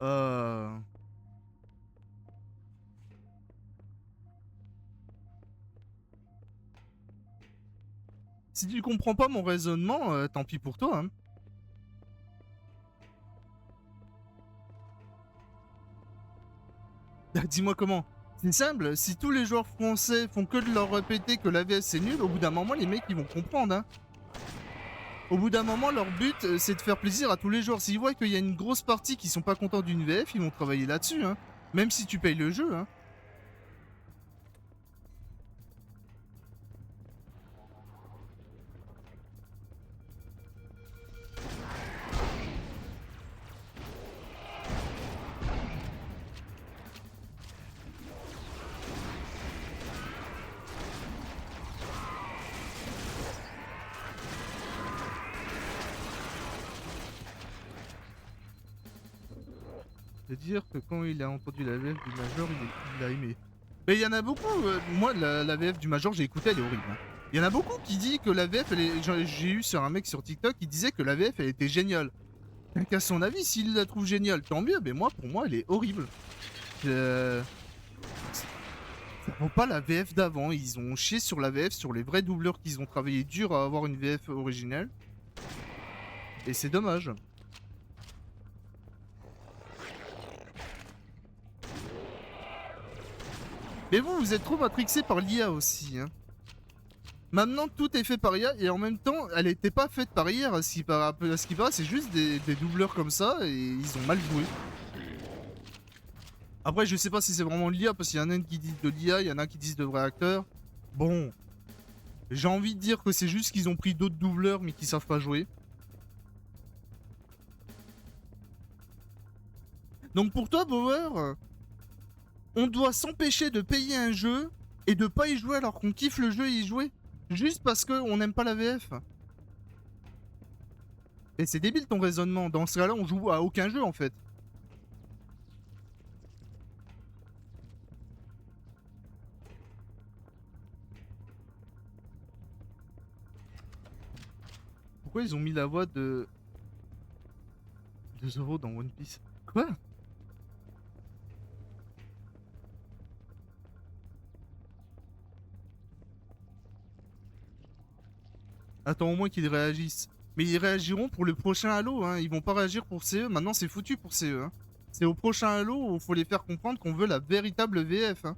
Euh... Si tu comprends pas mon raisonnement, tant pis pour toi, hein. Dis-moi comment. C'est simple, si tous les joueurs français font que de leur répéter que l'AVF c'est nul, au bout d'un moment, les mecs ils vont comprendre, hein. Au bout d'un moment, leur but c'est de faire plaisir à tous les joueurs. S'ils voient qu'il y a une grosse partie qui sont pas contents d'une VF, ils vont travailler là-dessus, hein. Même si tu payes le jeu, hein. C'est-à-dire que quand il a entendu la VF du Major, il a aimé. Mais il y en a beaucoup, moi la VF du Major j'ai écouté, elle est horrible, hein. Il y en a beaucoup qui disent que la VF, j'ai eu sur un mec sur TikTok qui disait que la VF elle était géniale. Chacun son avis, s'il la trouve géniale, tant mieux, mais moi pour moi elle est horrible. Euh... Ça vaut pas la VF d'avant, ils ont chié sur la VF, sur les vrais doubleurs qu'ils ont travaillé dur à avoir une VF originale. Et c'est dommage. Mais vous êtes trop matrixé par l'IA aussi, hein. Maintenant, tout est fait par IA et en même temps, elle était pas faite par IA. À ce qui paraît, c'est juste des doubleurs comme ça et ils ont mal joué. Après, je sais pas si c'est vraiment l'IA parce qu'il y en a un qui dit de l'IA, il y en a un qui disent de vrais acteurs. Bon, j'ai envie de dire que c'est juste qu'ils ont pris d'autres doubleurs mais qui savent pas jouer. Donc pour toi, Bauer, on doit s'empêcher de payer un jeu et de pas y jouer alors qu'on kiffe le jeu et y jouer. Juste parce qu'on n'aime pas la VF. Et c'est débile ton raisonnement. Dans ce cas-là, on joue à aucun jeu en fait. Pourquoi ils ont mis la voix de Zoro dans One Piece? Quoi? Attends au moins qu'ils réagissent. Mais ils réagiront pour le prochain Halo, hein. Ils vont pas réagir pour CE. Maintenant, c'est foutu pour CE, hein. C'est au prochain Halo où il faut les faire comprendre qu'on veut la véritable VF, hein.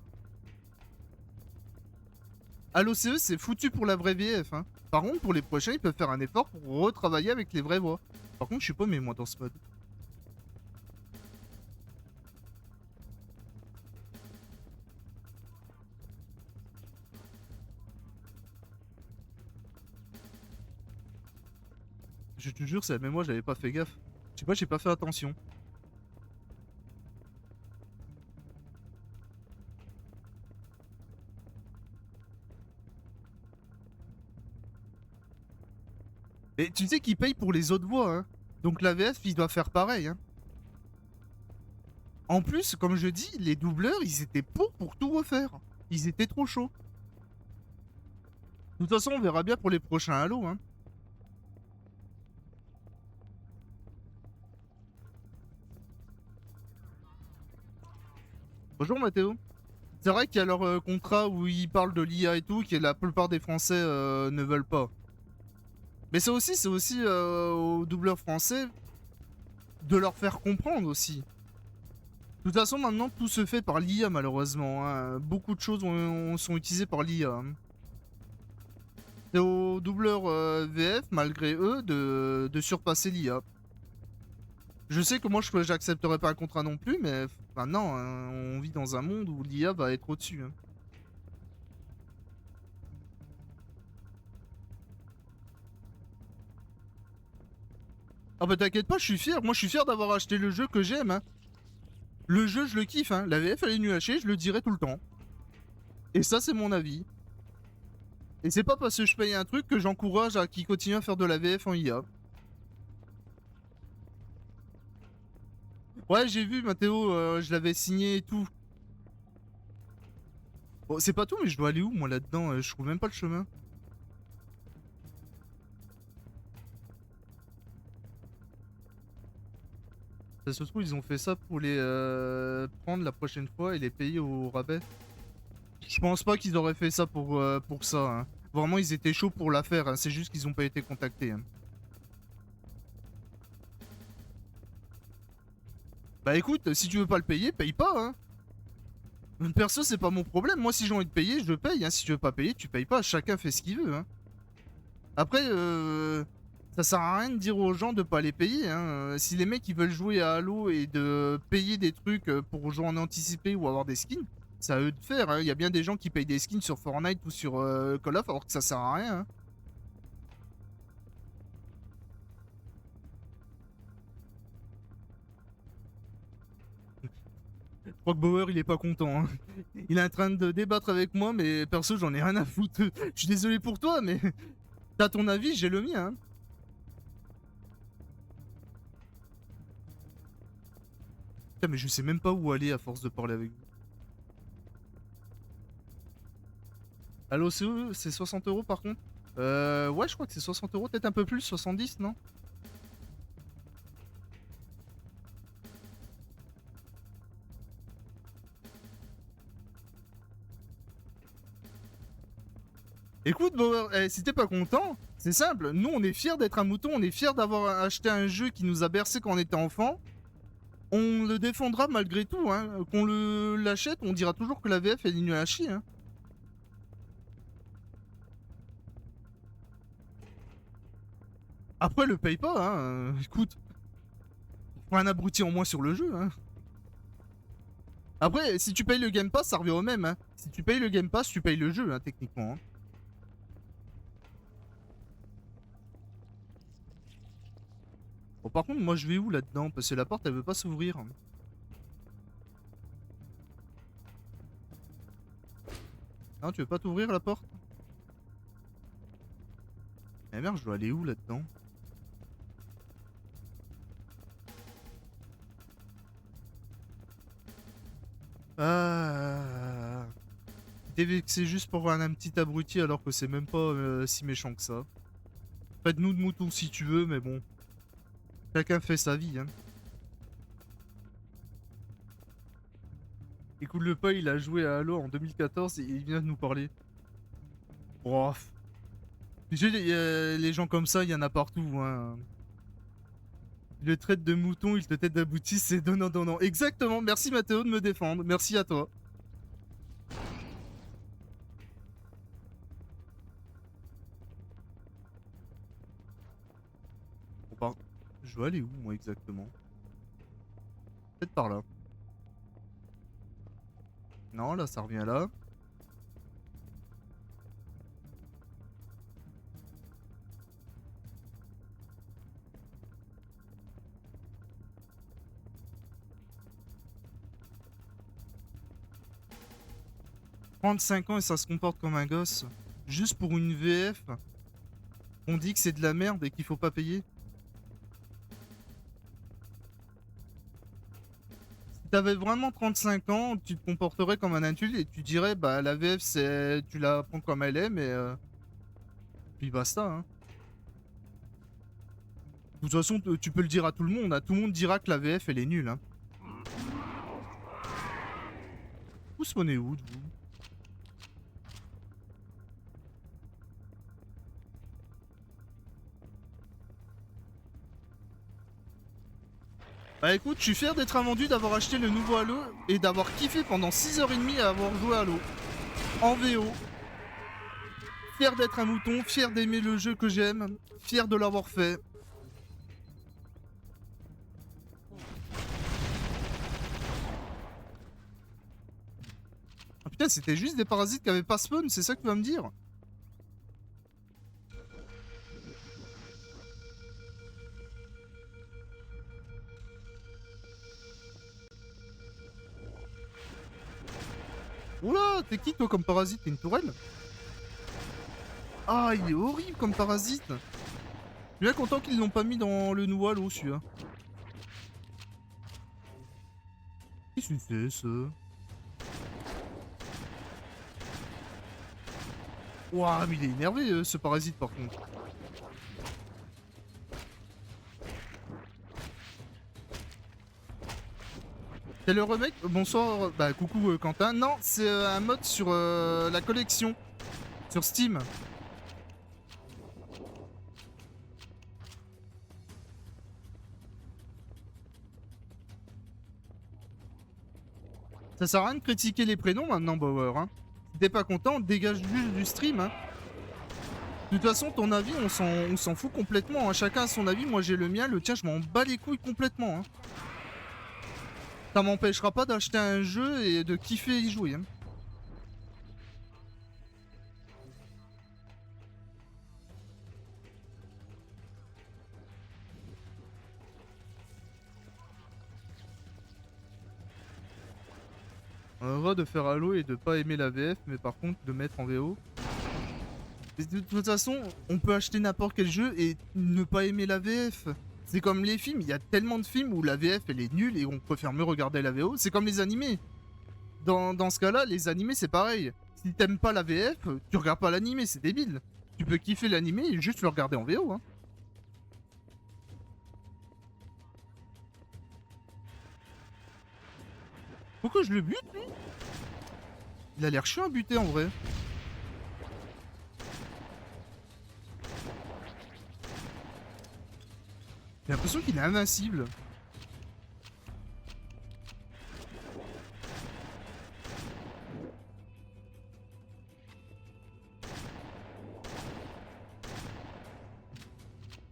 Halo CE, c'est foutu pour la vraie VF, hein. Par contre, pour les prochains, ils peuvent faire un effort pour retravailler avec les vraies voix. Par contre, je suis pas mais moi dans ce mode. Je te jure, c'est la même moi, j'avais pas fait gaffe. Je sais pas, j'ai pas fait attention. Et tu sais qu'ils payent pour les autres voix, hein. Donc la VF, il doit faire pareil, hein. En plus, comme je dis, les doubleurs, ils étaient pour tout refaire. Ils étaient trop chauds. De toute façon, on verra bien pour les prochains Halo, hein. Bonjour Mathéo. C'est vrai qu'il y a leur contrat où ils parlent de l'IA et tout, que la plupart des Français ne veulent pas. Mais c'est aussi aux doubleurs français de leur faire comprendre aussi. De toute façon, maintenant, tout se fait par l'IA, malheureusement, hein. Beaucoup de choses sont utilisées par l'IA, hein. C'est aux doubleurs VF, malgré eux, de surpasser l'IA. Je sais que moi, j'accepterai pas un contrat non plus, mais maintenant, hein, on vit dans un monde où l'IA va être au-dessus, hein. Ah bah t'inquiète pas, je suis fier. Moi, je suis fier d'avoir acheté le jeu que j'aime, hein. Le jeu, je le kiffe, hein. La VF, elle est nulle à chier, je le dirai tout le temps. Et ça, c'est mon avis. Et c'est pas parce que je paye un truc que j'encourage à qui continue à faire de la VF en IA. Ouais, j'ai vu, Mathéo, je l'avais signé et tout. Bon, c'est pas tout, mais je dois aller où, moi, là-dedans? Je trouve même pas le chemin. Ça se trouve, ils ont fait ça pour les prendre la prochaine fois et les payer au rabais. Je pense pas qu'ils auraient fait ça pour ça, hein. Vraiment, ils étaient chauds pour la faire, hein. C'est juste qu'ils ont pas été contactés, hein. Bah écoute, si tu veux pas le payer, paye pas, hein. Perso, c'est pas mon problème. Moi, si j'ai envie de payer, je paye, hein. Si tu veux pas payer, tu payes pas. Chacun fait ce qu'il veut, hein. Après, ça sert à rien de dire aux gens de pas les payer, hein. Si les mecs ils veulent jouer à Halo et de payer des trucs pour jouer en anticipé ou avoir des skins, c'est à eux de faire, hein. Il y a bien des gens qui payent des skins sur Fortnite ou sur Call of alors que ça sert à rien, hein. Je crois que Bauer il est pas content, hein. Il est en train de débattre avec moi, mais perso j'en ai rien à foutre. Je suis désolé pour toi, mais t'as ton avis, j'ai le mien, hein. Putain, mais je sais même pas où aller à force de parler avec vous. Allo, c'est 60 € par contre? Ouais, je crois que c'est 60 €, peut-être un peu plus, 70, non? Écoute, Bauer, si t'es pas content, c'est simple. Nous, on est fiers d'être un mouton, on est fiers d'avoir acheté un jeu qui nous a bercé quand on était enfant. On le défendra malgré tout, hein. Qu'on l'achète, on dira toujours que la VF est nulle à chier, hein. Après, le paye pas, hein. Écoute, faut un abruti en moins sur le jeu, hein. Après, si tu payes le Game Pass, ça revient au même, hein. Si tu payes le Game Pass, tu payes le jeu, hein, techniquement, hein. Bon, par contre, moi, je vais où là-dedans? Parce que la porte, elle veut pas s'ouvrir. Non, tu veux pas t'ouvrir la porte? Eh merde, je dois aller où là-dedans? Ah. T'es vexé juste pour un petit abruti alors que c'est même pas si méchant que ça. Faites-nous de moutons si tu veux, mais bon. Chacun fait sa vie, hein. Écoute, le pas, il a joué à Halo en 2014 et il vient de nous parler. Oh. Les gens comme ça, il y en a partout, hein. Il le traite de mouton, il te traite d'abouti, c'est donnant donnant. Exactement, merci Mathéo de me défendre, merci à toi. Bon, je dois aller où, moi, exactement? Peut-être par là. Non, là, ça revient là. « 35 ans et ça se comporte comme un gosse. Juste pour une VF, on dit que c'est de la merde et qu'il faut pas payer. Si t'avais vraiment 35 ans, tu te comporterais comme un adulte et tu dirais, bah la VF, c'est, tu la prends comme elle est, mais puis basta, hein. De toute façon, tu peux le dire à tout le monde, hein. Tout le monde dira que la VF, elle est nulle, hein. Vous spawnez où, de vous? Bah écoute, je suis fier d'être un vendu, d'avoir acheté le nouveau Halo et d'avoir kiffé pendant 6h30 à avoir joué à Halo. En VO. Fier d'être un mouton, fier d'aimer le jeu que j'aime, fier de l'avoir fait. Ah putain, c'était juste des parasites qui avaient pas spawn, c'est ça que tu vas me dire? Oula, t'es qui toi comme parasite? T'es une tourelle? Ah, il est horrible comme parasite. Je suis bien content qu'ils l'ont pas mis dans le nouveau Halo, celui-là. Qu'est-ce que c'est, ça? Ouah, mais il est énervé, ce parasite, par contre. C'est le remake. Bonsoir, bah coucou Quentin. Non, c'est un mode sur la collection. Sur Steam. Ça sert à rien de critiquer les prénoms maintenant, Bauer. Hein. Si t'es pas content, dégage juste du stream. Hein. De toute façon, ton avis, on s'en fout complètement. Hein. Chacun a son avis. Moi, j'ai le mien. Le tien, je m'en bats les couilles complètement. Hein. Ça m'empêchera pas d'acheter un jeu et de kiffer y jouer. Hein. Heureux de faire Halo et de pas aimer la VF, mais par contre de mettre en VO. Mais de toute façon, on peut acheter n'importe quel jeu et ne pas aimer la VF. C'est comme les films, il y a tellement de films où la VF elle est nulle et on préfère mieux regarder la VO. C'est comme les animés. Dans ce cas-là, les animés c'est pareil. Si t'aimes pas la VF, tu regardes pas l'animé, c'est débile. Tu peux kiffer l'animé et juste le regarder en VO. Hein. Pourquoi je le bute lui? Il a l'air chiant à buter en vrai. J'ai l'impression qu'il est invincible.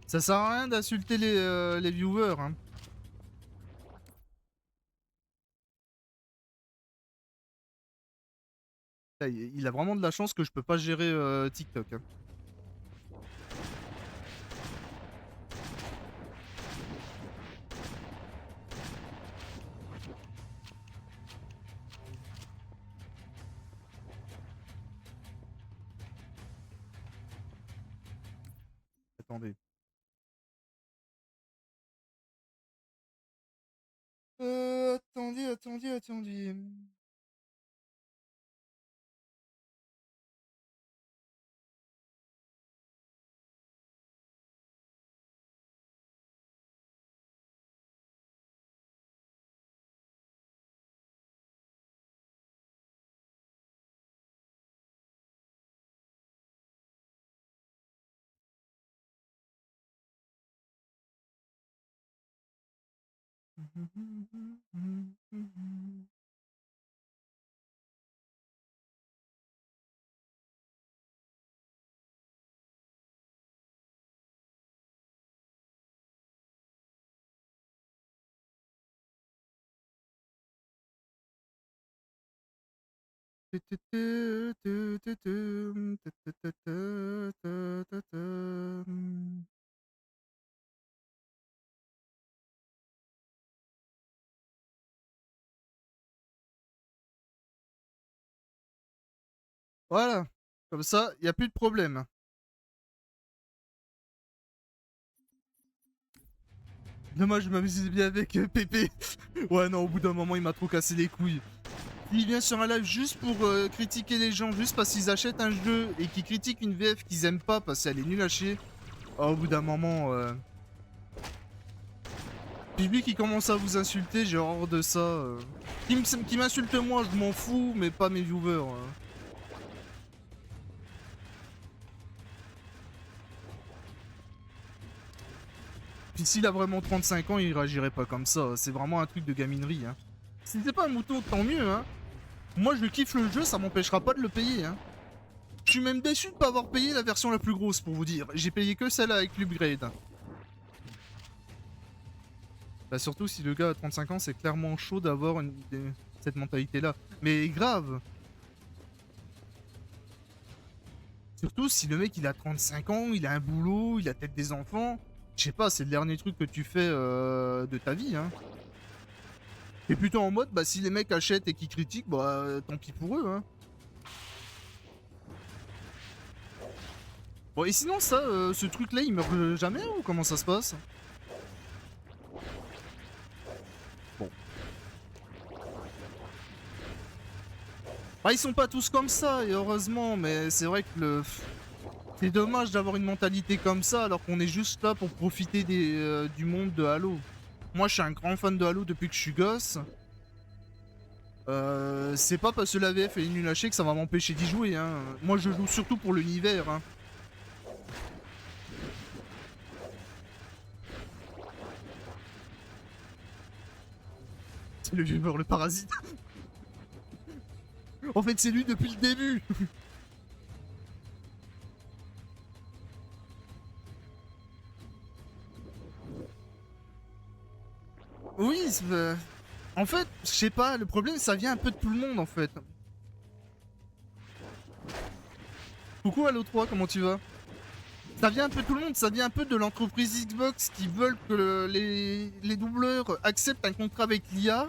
Ça sert à rien d'insulter les viewers. Hein. Il a vraiment de la chance que je peux pas gérer TikTok. Hein. Attendez. Attendez. Voilà. Comme ça, il n'y a plus de problème. Dommage, je m'amusais bien avec Pépé. Ouais, non, au bout d'un moment, il m'a trop cassé les couilles. Il vient sur un live juste pour critiquer les gens, juste parce qu'ils achètent un jeu et qu'ils critiquent une VF qu'ils aiment pas parce qu'elle est nulle à chier. Oh, au bout d'un moment... Puis lui qui commence à vous insulter, j'ai horreur de ça. Qui m'insulte moi, je m'en fous, mais pas mes viewers. Puis s'il a vraiment 35 ans, il réagirait pas comme ça. C'est vraiment un truc de gaminerie. Hein. Si c'était pas un mouton, tant mieux. Hein. Moi, je kiffe le jeu, ça m'empêchera pas de le payer. Hein. Je suis même déçu de pas avoir payé la version la plus grosse, pour vous dire. J'ai payé que celle avec l'upgrade. Bah surtout si le gars a 35 ans, c'est clairement chaud d'avoir cette mentalité-là. Mais grave. Surtout si le mec il a 35 ans, il a un boulot, il a peut-être des enfants. Je sais pas, c'est le dernier truc que tu fais de ta vie. Hein. Et plutôt en mode, bah si les mecs achètent et qu'ils critiquent, bah tant pis pour eux. Hein. Bon et sinon ça, ce truc-là, il meurt jamais ou comment ça se passe? Bon. Bah ils sont pas tous comme ça, et heureusement, mais c'est vrai que c'est dommage d'avoir une mentalité comme ça alors qu'on est juste là pour profiter du monde de Halo. Moi je suis un grand fan de Halo depuis que je suis gosse. C'est pas parce que la VF est nulle à chier que ça va m'empêcher d'y jouer, hein. Moi, je joue surtout pour l'univers, hein. C'est le viewer, le parasite. En fait, c'est lui depuis le début. Oui, en fait, je sais pas, le problème, ça vient un peu de tout le monde, en fait. Coucou Halo 3, comment tu vas? Ça vient un peu de tout le monde, ça vient un peu de l'entreprise Xbox qui veulent que les doubleurs acceptent un contrat avec l'IA.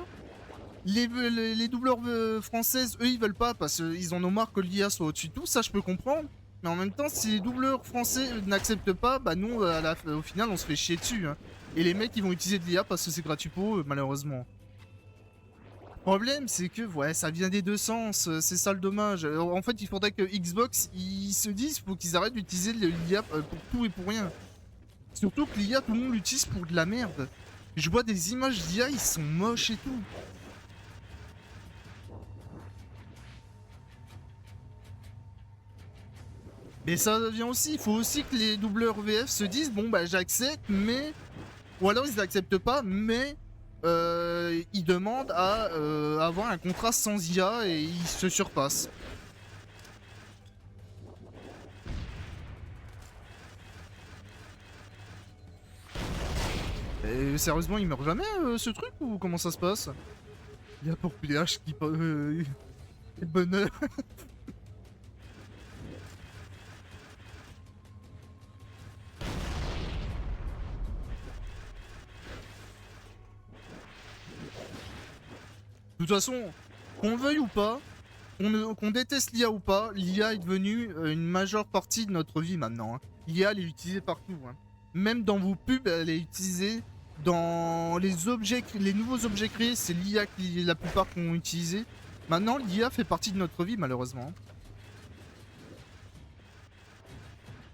Les doubleurs françaises, eux, ils veulent pas parce qu'ils en ont marre que l'IA soit au-dessus de tout, ça je peux comprendre. Mais en même temps, si les doubleurs français n'acceptent pas, bah nous, au final, on se fait chier dessus, hein. Et les mecs, ils vont utiliser de l'IA parce que c'est gratuit pour eux, malheureusement. Le problème, c'est que, ouais, ça vient des deux sens, c'est ça le dommage. En fait, il faudrait que Xbox, ils se disent, faut qu'ils arrêtent d'utiliser l'IA pour tout et pour rien. Surtout que l'IA, tout le monde l'utilise pour de la merde. Je vois des images d'IA, ils sont moches et tout. Mais ça vient aussi, il faut aussi que les doubleurs VF se disent, bon bah j'accepte, mais... Ou alors ils n'acceptent pas, mais... ils demandent à avoir un contrat sans IA et ils se surpassent. Et sérieusement, il meurt jamais ce truc ou comment ça se passe? Il y a pour PH qui... quel bonheur. De toute façon, qu'on le veuille ou pas, qu'on déteste l'IA ou pas, l'IA est devenue une majeure partie de notre vie maintenant, hein. L'IA, elle est utilisée partout, hein. Même dans vos pubs, elle est utilisée. Dans les objets, les nouveaux objets créés, c'est l'IA qui, la plupart, qu'on utilisé. Maintenant, l'IA fait partie de notre vie, malheureusement.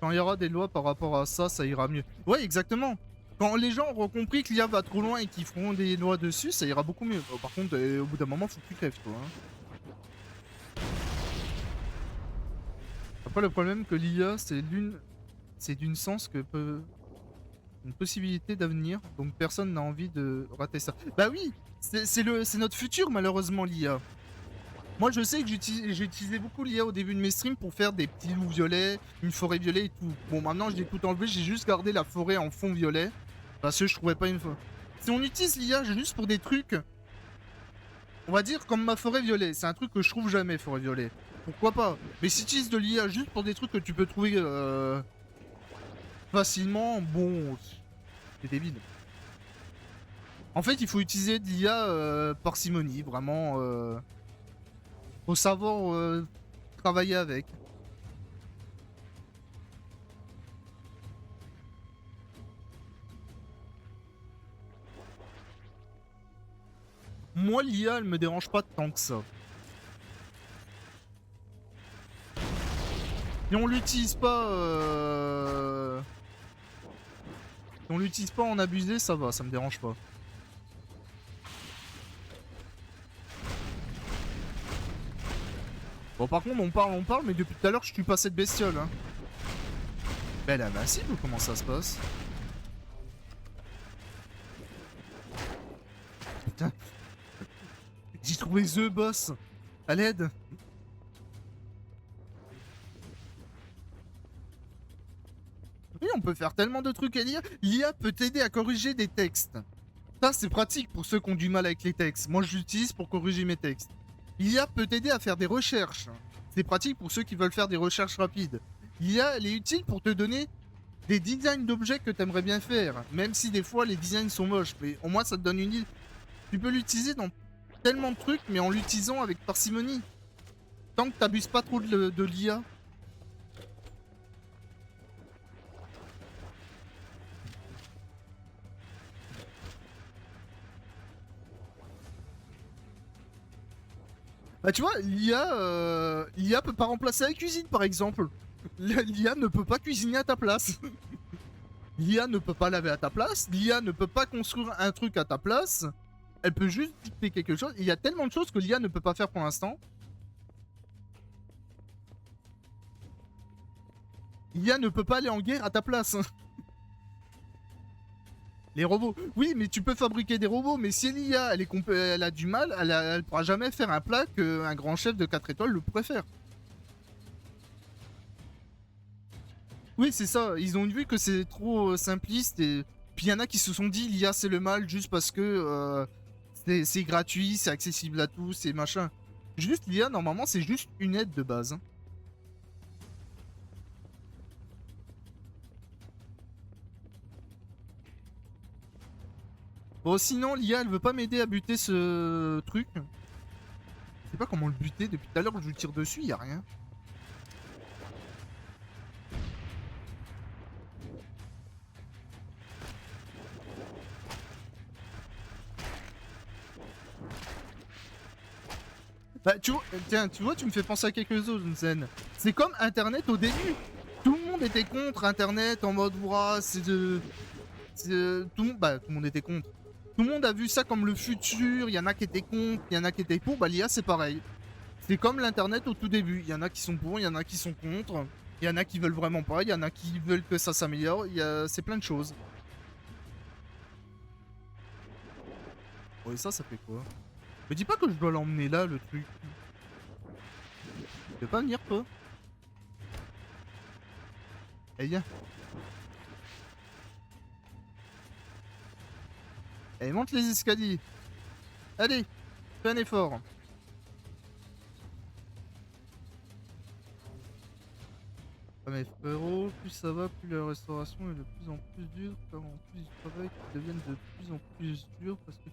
Quand il y aura des lois par rapport à ça, ça ira mieux. Ouais, exactement. Quand les gens auront compris que l'IA va trop loin et qu'ils feront des lois dessus, ça ira beaucoup mieux. Par contre, au bout d'un moment, faut que tu crèves, toi, hein. Après, le problème que l'IA, c'est d'une sens que peut... une possibilité d'avenir, donc personne n'a envie de rater ça. Bah oui, c'est notre futur, malheureusement, l'IA. Moi, je sais que j'ai utilisé beaucoup l'IA au début de mes streams pour faire des petits loups violets, une forêt violet et tout. Bon, maintenant, je l'ai tout enlevé, j'ai juste gardé la forêt en fond violet, parce que je trouvais pas une fois. Si on utilise l'IA juste pour des trucs, on va dire comme ma forêt violet, c'est un truc que je trouve jamais, forêt violet. Pourquoi pas? Mais si tu utilises de l'IA juste pour des trucs que tu peux trouver facilement, bon, c'est débile. En fait, il faut utiliser de l'IA parcimonie, vraiment. Faut savoir travailler avec. Moi, l'IA, elle me dérange pas tant que ça. Si on l'utilise pas... Si on l'utilise pas en abusé, ça va, ça me dérange pas. Bon, par contre, on parle, mais depuis tout à l'heure, je tue pas cette bestiole, hein. Mais elle est invincible ou comment ça se passe? Putain. J'ai trouvé The Boss. À l'aide. Oui, on peut faire tellement de trucs à lire. L'IA peut t'aider à corriger des textes. Ça, c'est pratique pour ceux qui ont du mal avec les textes. Moi, je l'utilise pour corriger mes textes. L'IA peut t'aider à faire des recherches. C'est pratique pour ceux qui veulent faire des recherches rapides. L'IA, elle est utile pour te donner des designs d'objets que tu aimerais bien faire. Même si des fois, les designs sont moches. Mais au moins, ça te donne une idée. Tu peux l'utiliser dans tellement de trucs, mais en l'utilisant avec parcimonie. Tant que t'abuses pas trop de l'IA. Bah tu vois, l'IA peut pas remplacer la cuisine par exemple. L'IA ne peut pas cuisiner à ta place. L'IA ne peut pas laver à ta place. L'IA ne peut pas construire un truc à ta place. Elle peut juste dicter quelque chose. Il y a tellement de choses que l'IA ne peut pas faire pour l'instant. L'IA ne peut pas aller en guerre à ta place. Les robots. Oui, mais tu peux fabriquer des robots, mais si l'IA elle a du mal, elle pourra jamais faire un plat qu'un grand chef de 4 étoiles le pourrait faire. Oui, c'est ça. Ils ont vu que c'est trop simpliste et puis il y en a qui se sont dit l'IA c'est le mal juste parce que c'est gratuit, c'est accessible à tous et machin. Juste l'IA normalement c'est juste une aide de base, hein. Bon sinon l'IA elle veut pas m'aider à buter ce truc. Je sais pas comment le buter depuis tout à l'heure je lui tire dessus, y a rien. Bah, tu vois, tiens, tu vois, tu me fais penser à quelque chose, Zen. C'est comme Internet au début. Tout le monde était contre Internet en mode, ouah, tout le monde était contre. Tout le monde a vu ça comme le futur. Il y en a qui étaient contre, il y en a qui étaient pour. Bah, l'IA, c'est pareil. C'est comme l'Internet au tout début. Il y en a qui sont pour, il y en a qui sont contre. Il y en a qui veulent vraiment pas, il y en a qui veulent que ça s'améliore. C'est plein de choses. Ouais, ça fait quoi? Me dis pas que je dois l'emmener là, le truc. Tu veux pas venir, toi? Eh, viens. Allez, monte les escaliers. Allez, fais un effort. Ah, mais frérot, plus ça va, plus la restauration est de plus en plus dure, car en plus du travail qui deviennent de plus en plus dur parce que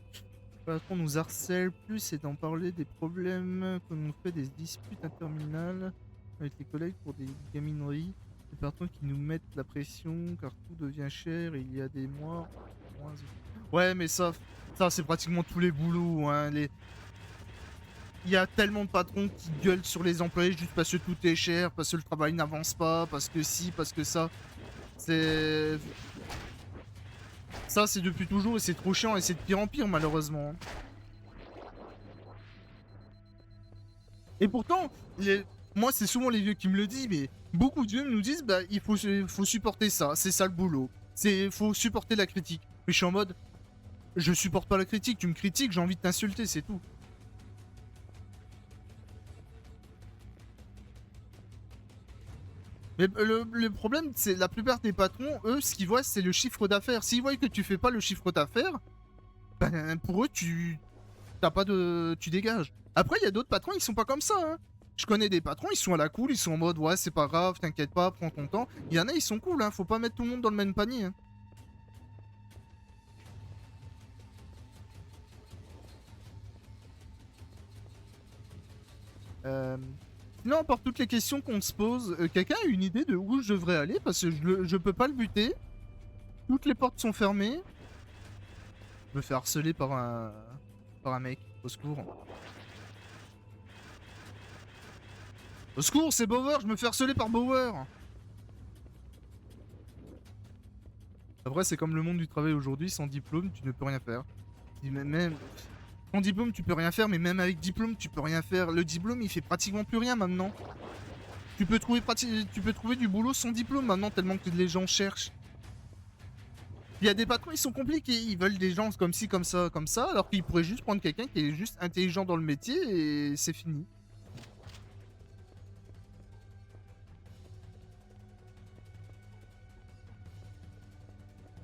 le patron nous harcèle plus et d'en parler des problèmes que l'on fait des disputes interminables avec les collègues pour des gamineries. Les patrons qui nous mettent la pression car tout devient cher et il y a des mois. Ouais, mais ça c'est pratiquement tous les boulots, hein. Il y a tellement de patrons qui gueulent sur les employés juste parce que tout est cher, parce que le travail n'avance pas, parce que si, parce que ça. C'est. Ça, c'est depuis toujours et c'est trop chiant et c'est de pire en pire, malheureusement. Et pourtant, moi, c'est souvent les vieux qui me le disent, mais beaucoup de vieux nous disent bah, faut supporter ça, c'est ça le boulot. Faut supporter la critique. Mais je suis en mode je supporte pas la critique, tu me critiques, j'ai envie de t'insulter, c'est tout. Mais le problème, c'est la plupart des patrons, eux, ce qu'ils voient, c'est le chiffre d'affaires. S'ils voient que tu fais pas le chiffre d'affaires, ben, pour eux, t'as pas de, tu dégages. Après, il y a d'autres patrons, ils sont pas comme ça, hein. Je connais des patrons, ils sont à la cool, ils sont en mode ouais, c'est pas grave, t'inquiète pas, prends ton temps. Il y en a, ils sont cool, hein. Faut pas mettre tout le monde dans le même panier, hein. Euh... Sinon, à part toutes les questions qu'on se pose, quelqu'un a une idée de où je devrais aller parce que je peux pas le buter. Toutes les portes sont fermées. Je me fais harceler par un mec. Au secours. Au secours, c'est Bower, je me fais harceler par Bower. Après, c'est comme le monde du travail aujourd'hui, sans diplôme, tu ne peux rien faire. Même sans diplôme, tu peux rien faire, mais même avec diplôme, tu peux rien faire. Le diplôme, il fait pratiquement plus rien maintenant. Tu peux trouver du boulot sans diplôme maintenant, tellement que les gens cherchent. Il y a des patrons, ils sont compliqués, ils veulent des gens comme ci, comme ça, alors qu'ils pourraient juste prendre quelqu'un qui est juste intelligent dans le métier et c'est fini.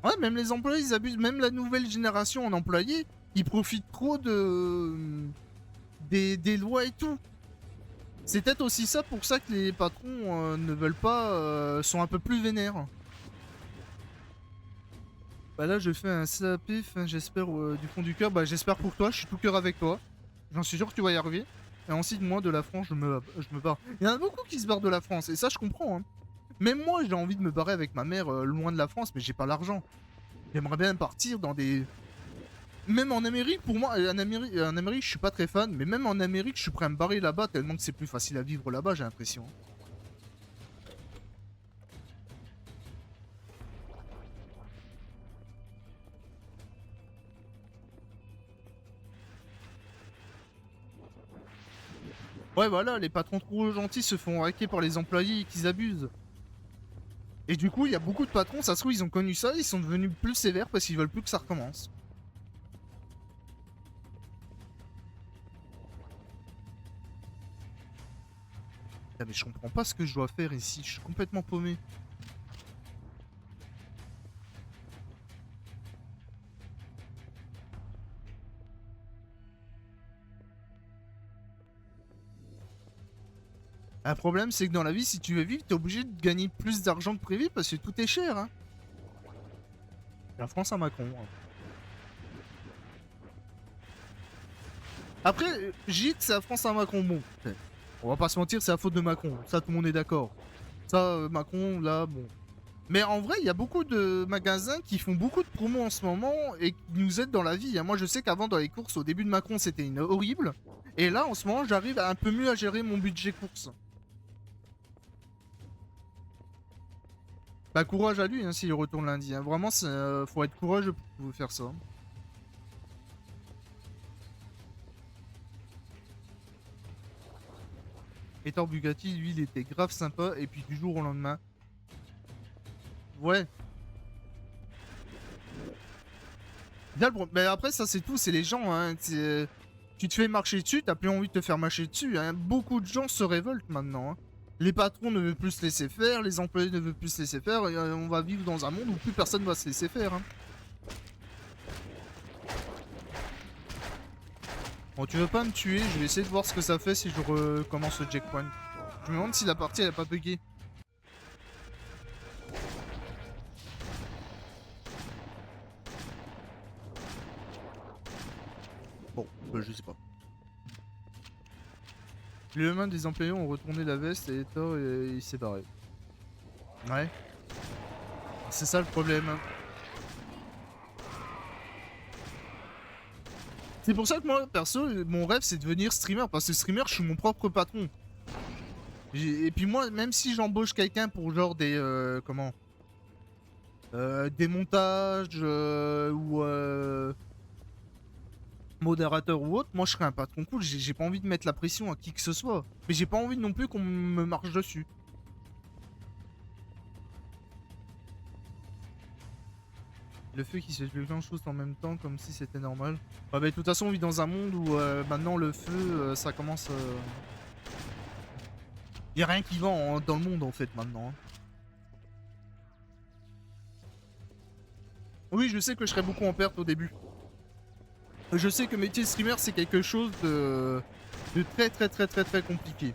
Ouais, même les employés, ils abusent. Même la nouvelle génération en employés, ils profitent trop des lois et tout. C'est peut-être aussi ça pour ça que les patrons ne veulent pas, sont un peu plus vénères. Bah là, je fais un sapif, hein, j'espère du fond du cœur. Bah j'espère pour toi, je suis tout cœur avec toi. J'en suis sûr que tu vas y arriver. Et ensuite, moi, de la France, je me barre. Il y en a beaucoup qui se barrent de la France, et ça, je comprends, hein. Même moi, j'ai envie de me barrer avec ma mère loin de la France, mais j'ai pas l'argent. J'aimerais bien partir dans des... Même en Amérique, pour moi, en Amérique, je suis pas très fan, mais même en Amérique, je suis prêt à me barrer là-bas tellement que c'est plus facile à vivre là-bas, j'ai l'impression. Ouais, voilà, les patrons trop gentils se font hacker par les employés et qu'ils abusent. Et du coup, il y a beaucoup de patrons, ça se trouve, ils ont connu ça, ils sont devenus plus sévères parce qu'ils veulent plus que ça recommence. Ah, mais je comprends pas ce que je dois faire ici, je suis complètement paumé. Un problème, c'est que dans la vie, si tu veux vivre, t'es obligé de gagner plus d'argent que prévu parce que tout est cher, hein. La France à Macron. Hein. Après, j'ai dit que c'est la France à Macron. Bon, on va pas se mentir, c'est la faute de Macron. Ça, tout le monde est d'accord. Ça, Macron, là, bon. Mais en vrai, il y a beaucoup de magasins qui font beaucoup de promos en ce moment et qui nous aident dans la vie. Hein. Moi, je sais qu'avant, dans les courses, au début de Macron, c'était une horrible. Et là, en ce moment, j'arrive un peu mieux à gérer mon budget course. Bah, courage à lui, hein, s'il retourne lundi. Hein. Vraiment, faut être courageux pour faire ça. Héctor Bugatti, lui, il était grave sympa. Et puis, du jour au lendemain. Ouais. Mais après, ça, c'est tout. C'est les gens. Hein. Tu te fais marcher dessus, t'as plus envie de te faire marcher dessus. Hein. Beaucoup de gens se révoltent maintenant. Hein. Les patrons ne veulent plus se laisser faire, les employés ne veulent plus se laisser faire, et on va vivre dans un monde où plus personne va se laisser faire. Hein. Bon, tu veux pas me tuer, je vais essayer de voir ce que ça fait si je recommence le checkpoint. Je me demande si la partie elle a pas bugué. Bon, je sais pas. Les mains des employés ont retourné la veste et Thor il s'est barré. Ouais. C'est ça le problème. C'est pour ça que moi, perso, mon rêve c'est de devenir streamer. Parce que streamer, je suis mon propre patron. Et puis moi, même si j'embauche quelqu'un pour genre des... comment des montages ou modérateur ou autre, moi je serais un patron cool. J'ai pas envie de mettre la pression à qui que ce soit. Mais j'ai pas envie non plus qu'on me marche dessus. Le feu qui se fait plein de choses en même temps comme si c'était normal. Ouais, bah, de toute façon, on vit dans un monde où maintenant le feu, ça commence... Y a rien qui va dans le monde en fait maintenant. Hein. Oui, je sais que je serais beaucoup en perte au début. Je sais que métier streamer c'est quelque chose de très très très très très compliqué.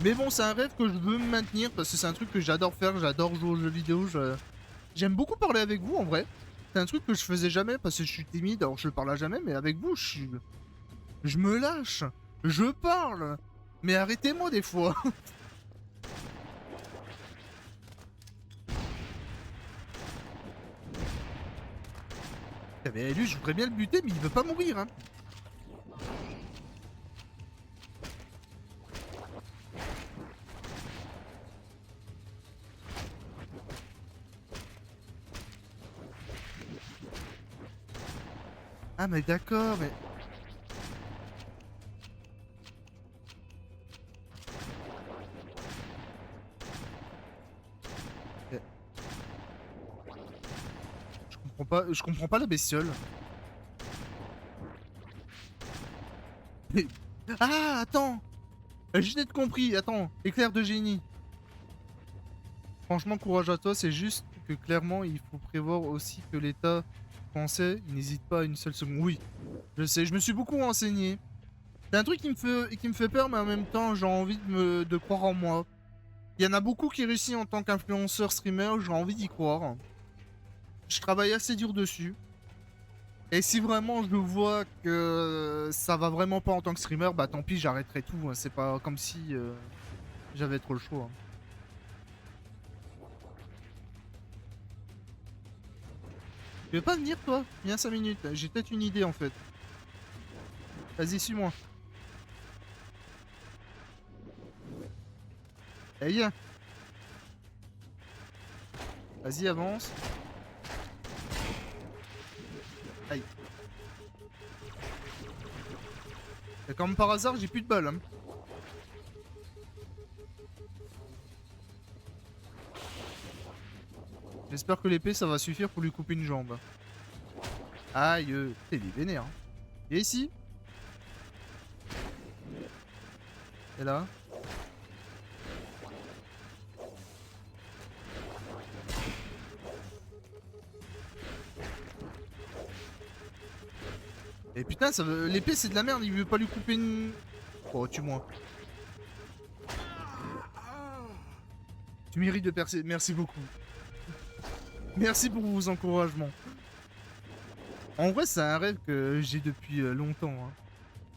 Mais bon, c'est un rêve que je veux me maintenir parce que c'est un truc que j'adore faire, j'adore jouer aux jeux vidéo. J'aime beaucoup parler avec vous en vrai. C'est un truc que je faisais jamais parce que je suis timide, alors je parle à jamais, mais avec vous, je me lâche. Je parle. Mais arrêtez-moi des fois. Mais lui, je voudrais bien le buter, mais il veut pas mourir. Hein. Ah mais d'accord, mais... Je comprends pas la bestiole. Mais... Ah, attends. J'ai peut-être compris, attends. Éclair de génie. Franchement, courage à toi, c'est juste que clairement, il faut prévoir aussi que l'État français, il n'hésite pas à une seule seconde. Oui, je sais, je me suis beaucoup renseigné. C'est un truc qui me fait peur, mais en même temps, j'ai envie de croire en moi. Il y en a beaucoup qui réussissent en tant qu'influenceur, streamer, j'ai envie d'y croire. Je travaille assez dur dessus. Et si vraiment je vois que ça va vraiment pas en tant que streamer, bah tant pis, j'arrêterai tout. Hein. C'est pas comme si j'avais trop le choix. Hein. Tu veux pas venir toi? Viens 5 minutes, j'ai peut-être une idée en fait. Vas-y, suis-moi. Allez, viens. Vas-y, avance. Aïe. Et comme par hasard, j'ai plus de balles. Hein. J'espère que l'épée, ça va suffire pour lui couper une jambe. Aïe, il est vénère. Hein. Et ici. Et là. Et putain, ça veut... l'épée c'est de la merde, il veut pas lui couper une... Oh, tue-moi. Tu mérites de percer, merci beaucoup. Merci pour vos encouragements. En vrai, c'est un rêve que j'ai depuis longtemps. Hein.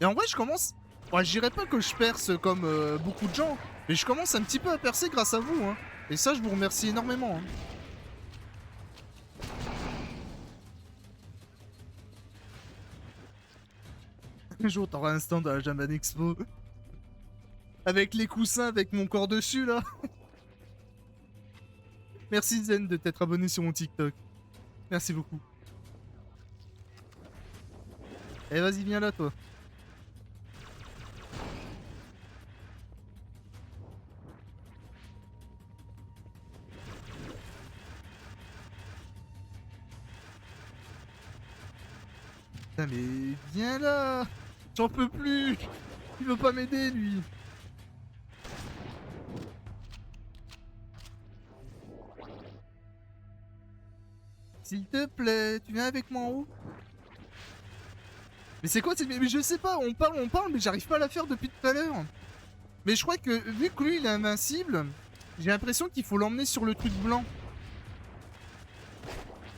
Et en vrai, je commence... Ouais, je dirais pas que je perce comme beaucoup de gens, mais je commence un petit peu à percer grâce à vous. Hein. Et ça, je vous remercie énormément. Hein. Un jour, t'auras un stand à la Japan Expo. Avec les coussins, avec mon corps dessus, là. Merci Zen de t'être abonné sur mon TikTok. Merci beaucoup. Eh, vas-y, viens là, toi. Putain, mais viens là. J'en peux plus. Il veut pas m'aider, lui. S'il te plaît, tu viens avec moi en haut? Mais c'est quoi cette... Mais je sais pas, on parle, mais j'arrive pas à la faire depuis tout à l'heure. Mais je crois que, vu que lui, il est invincible, j'ai l'impression qu'il faut l'emmener sur le truc blanc.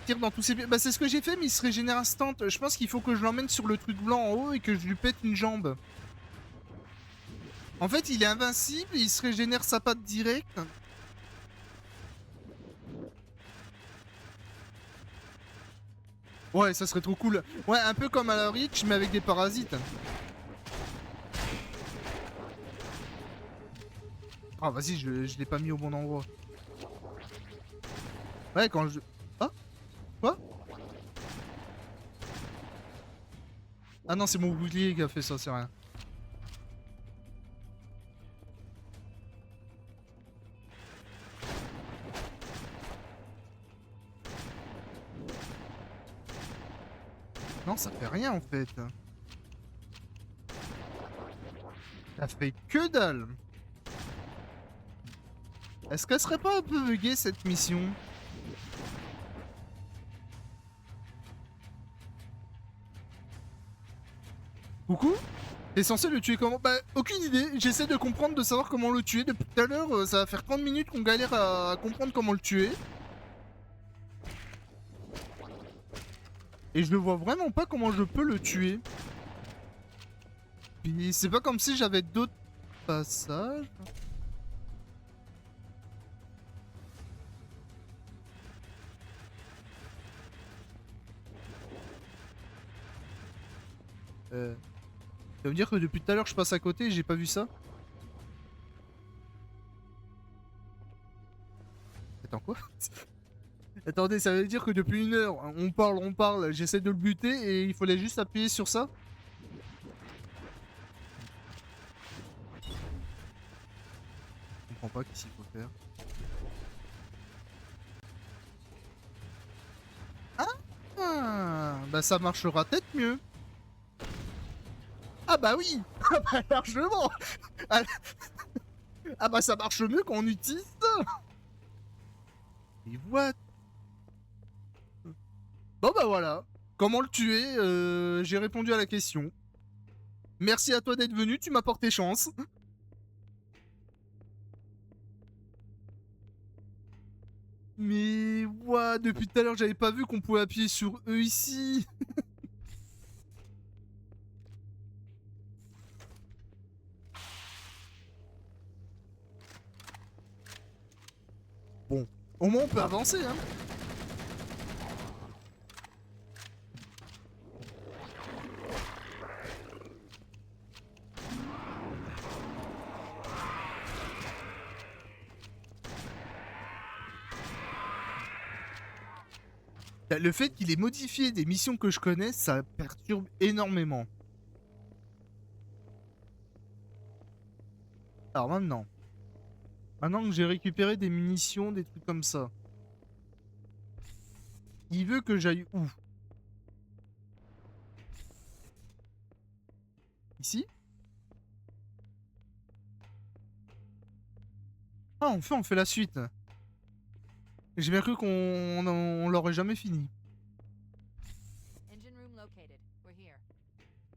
Tire dans tous ses... Bah c'est ce que j'ai fait, mais il se régénère instant. Je pense qu'il faut que je l'emmène sur le truc blanc en haut et que je lui pète une jambe. En fait, il est invincible, il se régénère sa patte direct. Ouais, ça serait trop cool. Ouais, un peu comme à la Reach, mais avec des parasites. Ah, vas-y, je l'ai pas mis au bon endroit. Ouais, quand je... Ah? Quoi? Ah non, c'est mon bouclier qui a fait ça, c'est rien. Non, ça fait rien en fait. Ça fait que dalle. Est-ce qu'elle serait pas un peu buggée cette mission? Coucou? T'es censé le tuer comment? Bah, aucune idée. J'essaie de comprendre, de savoir comment le tuer. Depuis tout à l'heure, ça va faire 30 minutes qu'on galère à comprendre comment le tuer. Et je ne vois vraiment pas comment je peux le tuer. Puis c'est pas comme si j'avais d'autres passages. Ça veut dire que depuis tout à l'heure je passe à côté et j'ai pas vu ça? Attends quoi? Attendez, ça veut dire que depuis une heure, on parle, j'essaie de le buter et il fallait juste appuyer sur ça? Je comprends pas qu'est-ce qu'il faut faire. Ah, bah ça marchera peut-être mieux. Ah bah oui. Ah bah largement. Ah, ah bah ça marche mieux quand on utilise ça. Et what? Bon bah voilà. Comment le tuer? J'ai répondu à la question. Merci à toi d'être venu, tu m'as porté chance. Mais what? Depuis tout à l'heure j'avais pas vu qu'on pouvait appuyer sur E ici. Bon, au moins on peut avancer hein. Le fait qu'il ait modifié des missions que je connais, ça perturbe énormément. Alors maintenant. Maintenant que j'ai récupéré des munitions, des trucs comme ça. Il veut que j'aille où? Ici? Ah, on fait la suite. J'ai bien cru qu'on l'aurait jamais fini.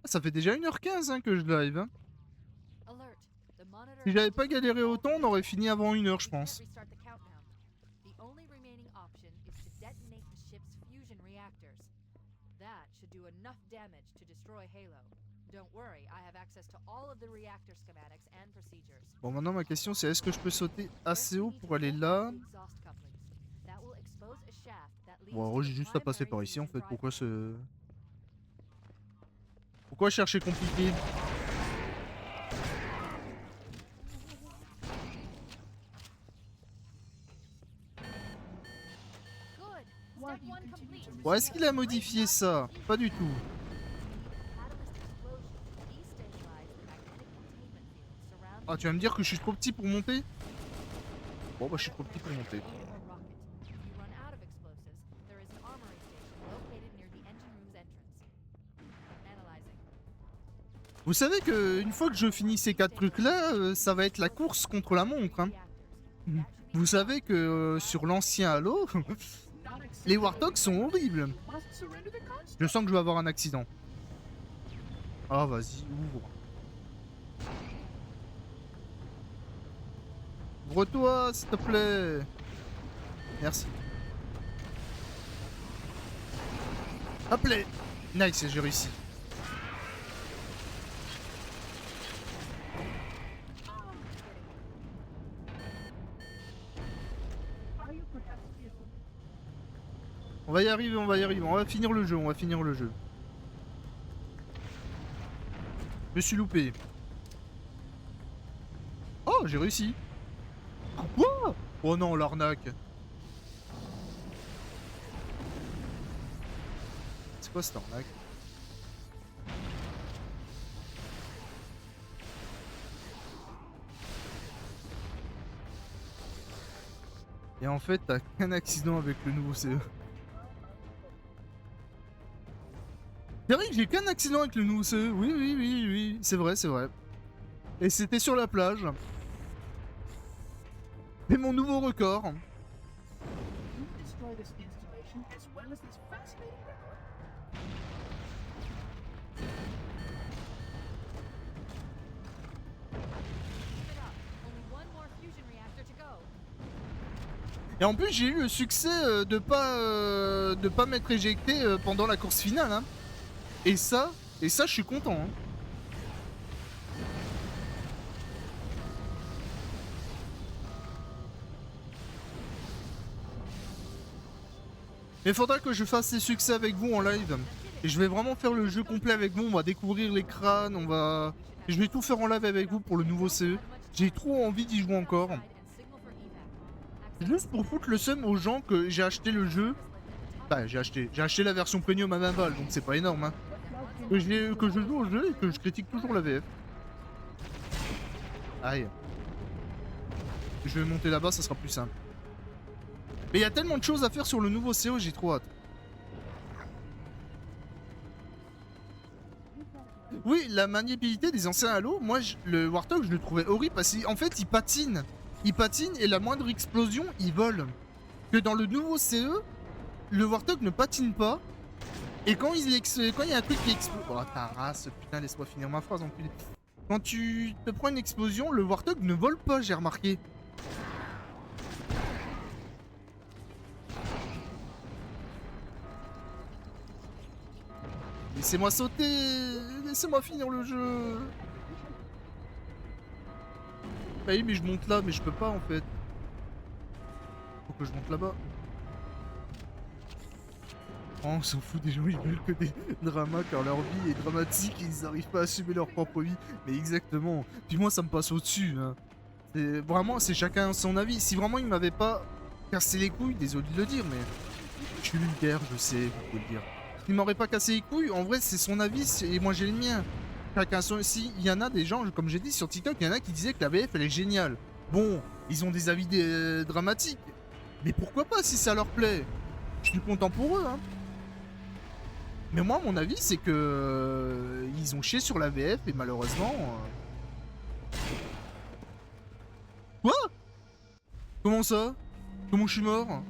Ah, ça fait déjà 1h15 hein, que je live. Hein. Si j'avais pas galéré autant, on aurait fini avant 1h, je pense. Bon, maintenant ma question c'est est-ce que je peux sauter assez haut pour aller là? Bon, alors j'ai juste à passer par ici en fait. Pourquoi chercher compliqué? Bon, est-ce qu'il a modifié ça? Pas du tout. Ah, tu vas me dire que je suis trop petit pour monter? Bon, bah, je suis trop petit pour monter. Vous savez que une fois que je finis ces 4 trucs-là, ça va être la course contre la montre. Hein. Vous savez que sur l'ancien Halo, les Warthogs sont horribles. Je sens que je vais avoir un accident. Ah, vas-y, ouvre. Ouvre-toi, s'il te plaît. Merci. Hop là. Nice, j'ai réussi. On va y arriver, on va y arriver. On va finir le jeu, on va finir le jeu. Je me suis loupé. Oh, j'ai réussi. Quoi? Oh non, l'arnaque. C'est quoi cette arnaque? Et en fait, t'as qu'un accident avec le nouveau CE. C'est vrai que j'ai qu'un accident avec le nouveau CE. Oui, oui, oui, oui. C'est vrai, c'est vrai. Et c'était sur la plage. C'est mon nouveau record. Et en plus, j'ai eu le succès de pas m'être éjecté pendant la course finale. Hein. Et ça, je suis content. Hein. Mais faudra que je fasse des succès avec vous en live. Et je vais vraiment faire le jeu complet avec vous. On va découvrir les crânes, je vais tout faire en live avec vous pour le nouveau CE. J'ai trop envie d'y jouer encore. Juste pour foutre le seum aux gens que j'ai acheté le jeu. Bah, j'ai acheté la version premium à 20 balles, donc c'est pas énorme. Hein. Que je joue au jeu et que je critique toujours la VF. Aïe. Je vais monter là-bas, ça sera plus simple. Mais il y a tellement de choses à faire sur le nouveau CO, j'ai trop hâte. Oui, la maniabilité des anciens Halo, moi, le Warthog, je le trouvais horrible parce qu'en fait, il patine. Il patine et la moindre explosion, il vole. Que dans le nouveau CE, le Warthog ne patine pas. Et quand il y a un truc qui explose... Oh, ta race, putain, laisse-moi finir ma phrase, enculé. Quand tu te prends une explosion, le Warthog ne vole pas, j'ai remarqué. Laissez-moi sauter. Laissez-moi finir le jeu. Bah oui, mais je monte là, mais je peux pas en fait. Faut que je monte là-bas. Oh, on s'en fout des gens, ils veulent que des dramas car leur vie est dramatique et ils n'arrivent pas à assumer leur propre vie. Mais exactement. Puis moi, ça me passe au-dessus. Hein. Vraiment, c'est chacun son avis. Si vraiment il m'avait pas cassé les couilles, désolé de le dire, mais je suis vulgaire, je sais, vous pouvez le dire. Il m'aurait pas cassé les couilles, en vrai, c'est son avis et moi j'ai le mien. chacun son... Si, il y en a des gens, comme j'ai dit sur TikTok, il y en a qui disaient que la VF, elle est géniale. Bon, ils ont des avis dramatiques. Mais pourquoi pas si ça leur plaît? Je suis content pour eux, hein. Mais moi, mon avis, c'est que... ils ont chié sur la VF et malheureusement... Quoi? Comment ça? Comment je suis mort?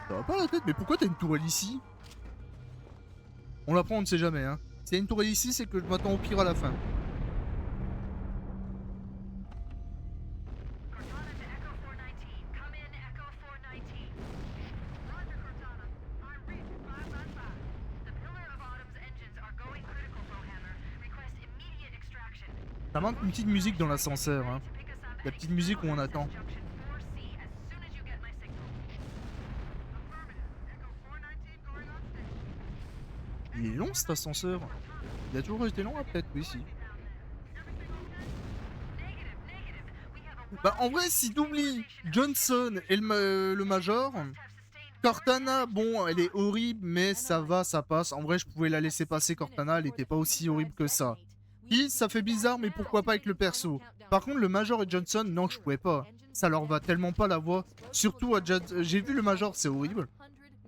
Ça va pas la tête, mais pourquoi t'as une tourelle ici? On la prend, on ne sait jamais, hein. S'il y a une tourelle ici, c'est que je m'attends au pire à la fin. Ça manque une petite musique dans l'ascenseur, hein. La petite musique où on attend. Il est long cet ascenseur. Il a toujours été long, ah, peut-être, oui, si. Bah, en vrai, si t'oublies Johnson et le Major, Cortana, bon, elle est horrible, mais ça va, ça passe. En vrai, je pouvais la laisser passer, Cortana, elle était pas aussi horrible que ça. Puis, ça fait bizarre, mais pourquoi pas avec le perso. Par contre, le Major et Johnson, non, je pouvais pas. Ça leur va tellement pas la voix. Surtout à j'ai vu le Major, c'est horrible.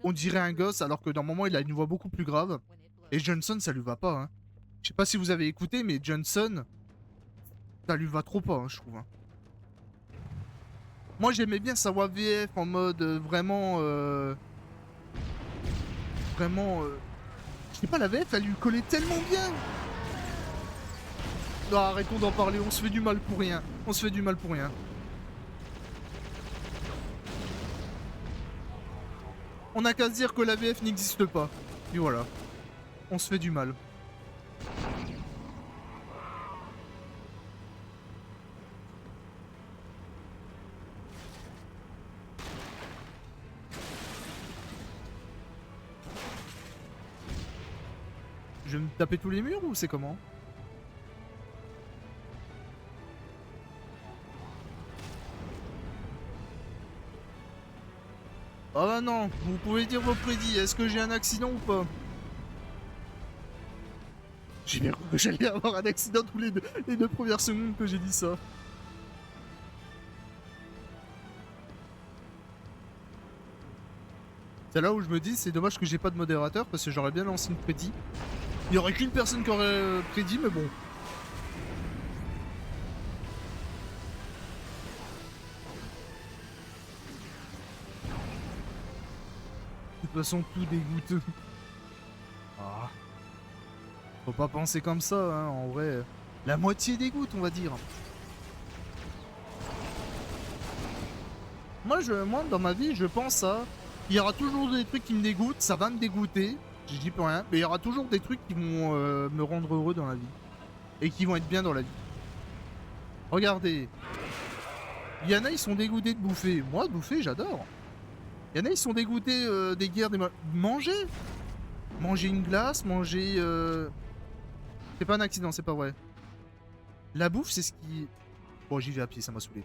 On dirait un gosse, alors que dans le moment, il a une voix beaucoup plus grave. Et Johnson, ça lui va pas, hein. Je sais pas si vous avez écouté, mais Johnson, ça lui va trop pas, hein, je trouve. Hein. Moi, j'aimais bien sa voix VF en mode vraiment... Vraiment... Je sais pas, la VF, elle lui collait tellement bien. Non, arrêtons d'en parler, on se fait du mal pour rien. On se fait du mal pour rien. On n'a qu'à se dire que la VF n'existe pas. Et voilà. On se fait du mal. Je vais me taper tous les murs ou c'est comment? Ah bah non, vous pouvez dire vos prédits. Est-ce que j'ai un accident ou pas? J'ai bien cru que j'allais avoir un accident tous les deux premières secondes que j'ai dit ça. C'est là où je me dis, c'est dommage que j'ai pas de modérateur parce que j'aurais bien lancé une prédit. Il y aurait qu'une personne qui aurait prédit, mais bon. De toute façon, tout dégoûte. Ah. Faut pas penser comme ça, hein, en vrai. La moitié dégoûte, on va dire. Moi, dans ma vie, je pense à... Il y aura toujours des trucs qui me dégoûtent, ça va me dégoûter. Je dis plus rien. Mais il y aura toujours des trucs qui vont me rendre heureux dans la vie. Et qui vont être bien dans la vie. Regardez. Il y en a, ils sont dégoûtés de bouffer. Moi, de bouffer, j'adore. Il y en a, ils sont dégoûtés des guerres, des... Manger. Manger une glace, manger... C'est pas un accident, c'est pas vrai. La bouffe, c'est ce qui... Bon, j'y vais à pied, ça m'a saoulé.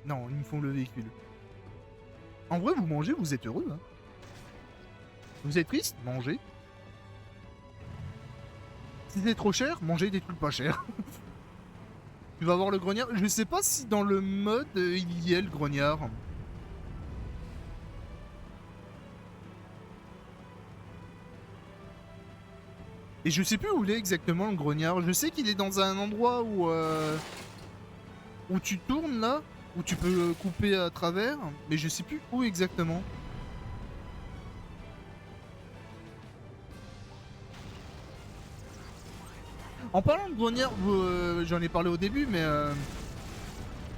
Non, ils me font le véhicule. En vrai, vous mangez, vous êtes heureux. Hein. Vous êtes triste, mangez. Si c'est trop cher, mangez des trucs pas chers. Tu vas voir le grognard. Je sais pas si dans le mode, il y a le grognard. Et je sais plus où il est exactement le grognard. Je sais qu'il est dans un endroit où tu tournes là, où tu peux couper à travers, mais je sais plus où exactement. En parlant de grognard, j'en ai parlé au début, mais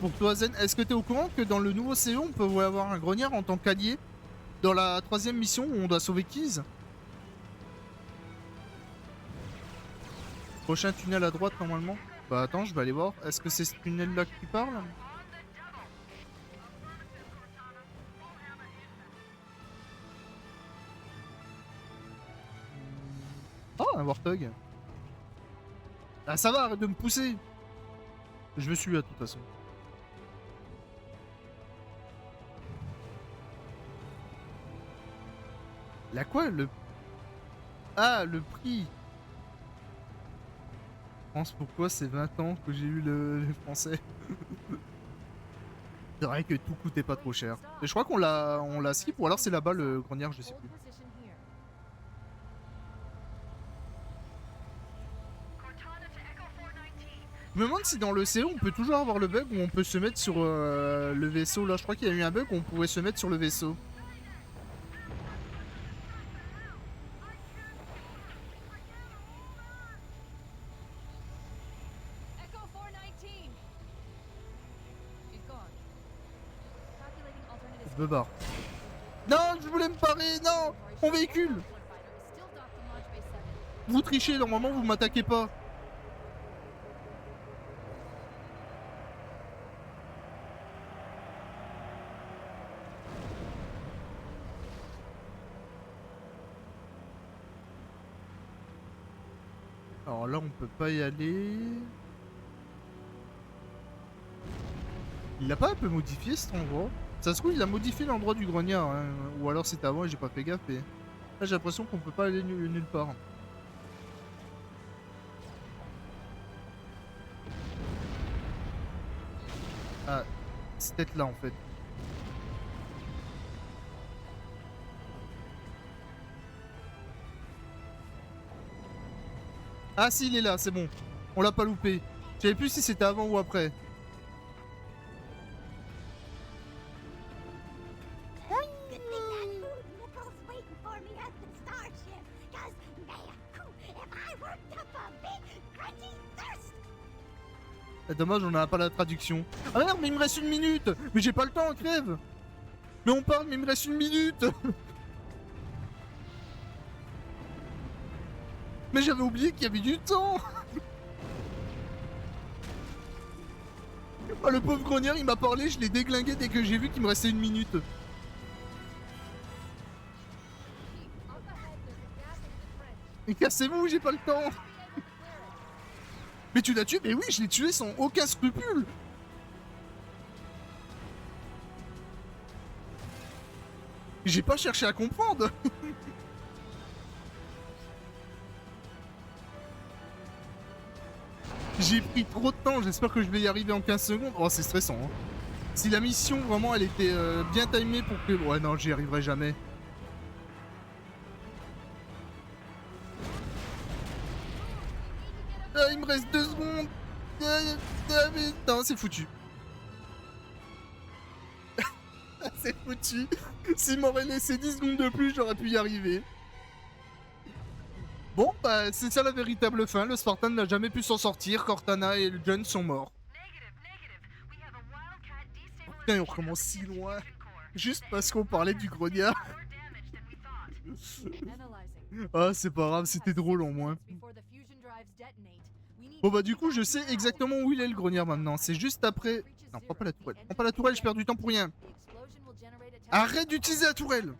pour toi Zen, est-ce que t'es au courant que dans le nouveau CO, on peut avoir un grognard en tant qu'allié dans la 3ème mission où on doit sauver Keys? Prochain tunnel à droite normalement. Bah attends, je vais aller voir. Est-ce que c'est ce tunnel là qui parle? Oh, un Warthog. Ah ça va, arrête de me pousser. Je me suis à toute façon. La quoi? Le... Ah, le prix. Je pense pourquoi c'est 20 ans que j'ai eu le français. C'est vrai que tout coûtait pas trop cher. Et je crois qu'on l'a skip ou alors c'est là-bas le grenier, je sais plus. Je me demande si dans le CO on peut toujours avoir le bug où on peut se mettre sur le vaisseau là. Je crois qu'il y a eu un bug où on pouvait se mettre sur le vaisseau. Je me barre. Non, je voulais me parer, non! Mon véhicule! Vous trichez, normalement vous m'attaquez pas. Alors là, on peut pas y aller. Il l'a pas un peu modifié cet endroit? Ça se trouve, il a modifié l'endroit du grognard. Hein. Ou alors c'était avant et j'ai pas fait gaffe. Et... Là, j'ai l'impression qu'on peut pas aller nulle part. Ah, c'est peut-être là en fait. Ah si, il est là, c'est bon. On l'a pas loupé. Je savais plus si c'était avant ou après. Ah, dommage, on n'a pas la traduction. Ah merde, mais il me reste 1 minute. Mais j'ai pas le temps, crève. Mais on parle, mais il me reste 1 minute. Mais j'avais oublié qu'il y avait du temps. Ah, le pauvre grognard, il m'a parlé, je l'ai déglingué dès que j'ai vu qu'il me restait 1 minute. Mais cassez-vous, j'ai pas le temps. Mais tu l'as tué? Mais oui, je l'ai tué sans aucun scrupule. J'ai pas cherché à comprendre. J'ai pris trop de temps, j'espère que je vais y arriver en 15 secondes. Oh, c'est stressant. Hein. Si la mission, vraiment, elle était bien timée pour que... Ouais, non, j'y arriverai jamais. Ah, il me reste 2 secondes. Non, c'est foutu. C'est foutu. S'il m'aurait laissé 10 secondes de plus, j'aurais pu y arriver. Bon, bah, c'est ça la véritable fin. Le Spartan n'a jamais pu s'en sortir. Cortana et le John sont morts. Putain, on recommence si loin. Juste parce qu'on parlait du grognard. Ah, c'est pas grave, c'était drôle en moins. Bon bah du coup, je sais exactement où il est le grognard maintenant. C'est juste après... Non, prends pas la tourelle. Prends pas la tourelle, je perds du temps pour rien. Arrête d'utiliser la tourelle.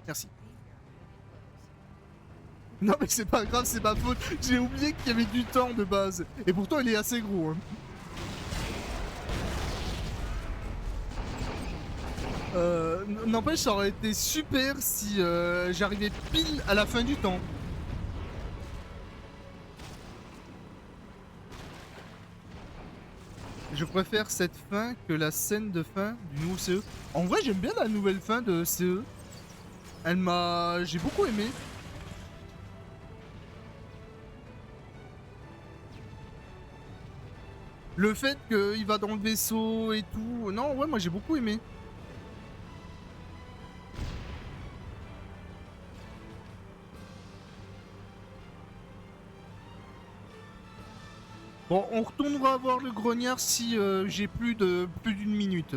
Merci. Non mais c'est pas grave, c'est ma faute. J'ai oublié qu'il y avait du temps de base. Et pourtant, il est assez gros. Hein. N'empêche, ça aurait été super si j'arrivais pile à la fin du temps. Je préfère cette fin que la scène de fin du nouveau CE. En vrai, j'aime bien la nouvelle fin de CE. Elle m'a... J'ai beaucoup aimé. Le fait qu'il va dans le vaisseau et tout... Non, ouais, moi j'ai beaucoup aimé. Bon, on retournera voir le grognard si j'ai plus d'une minute.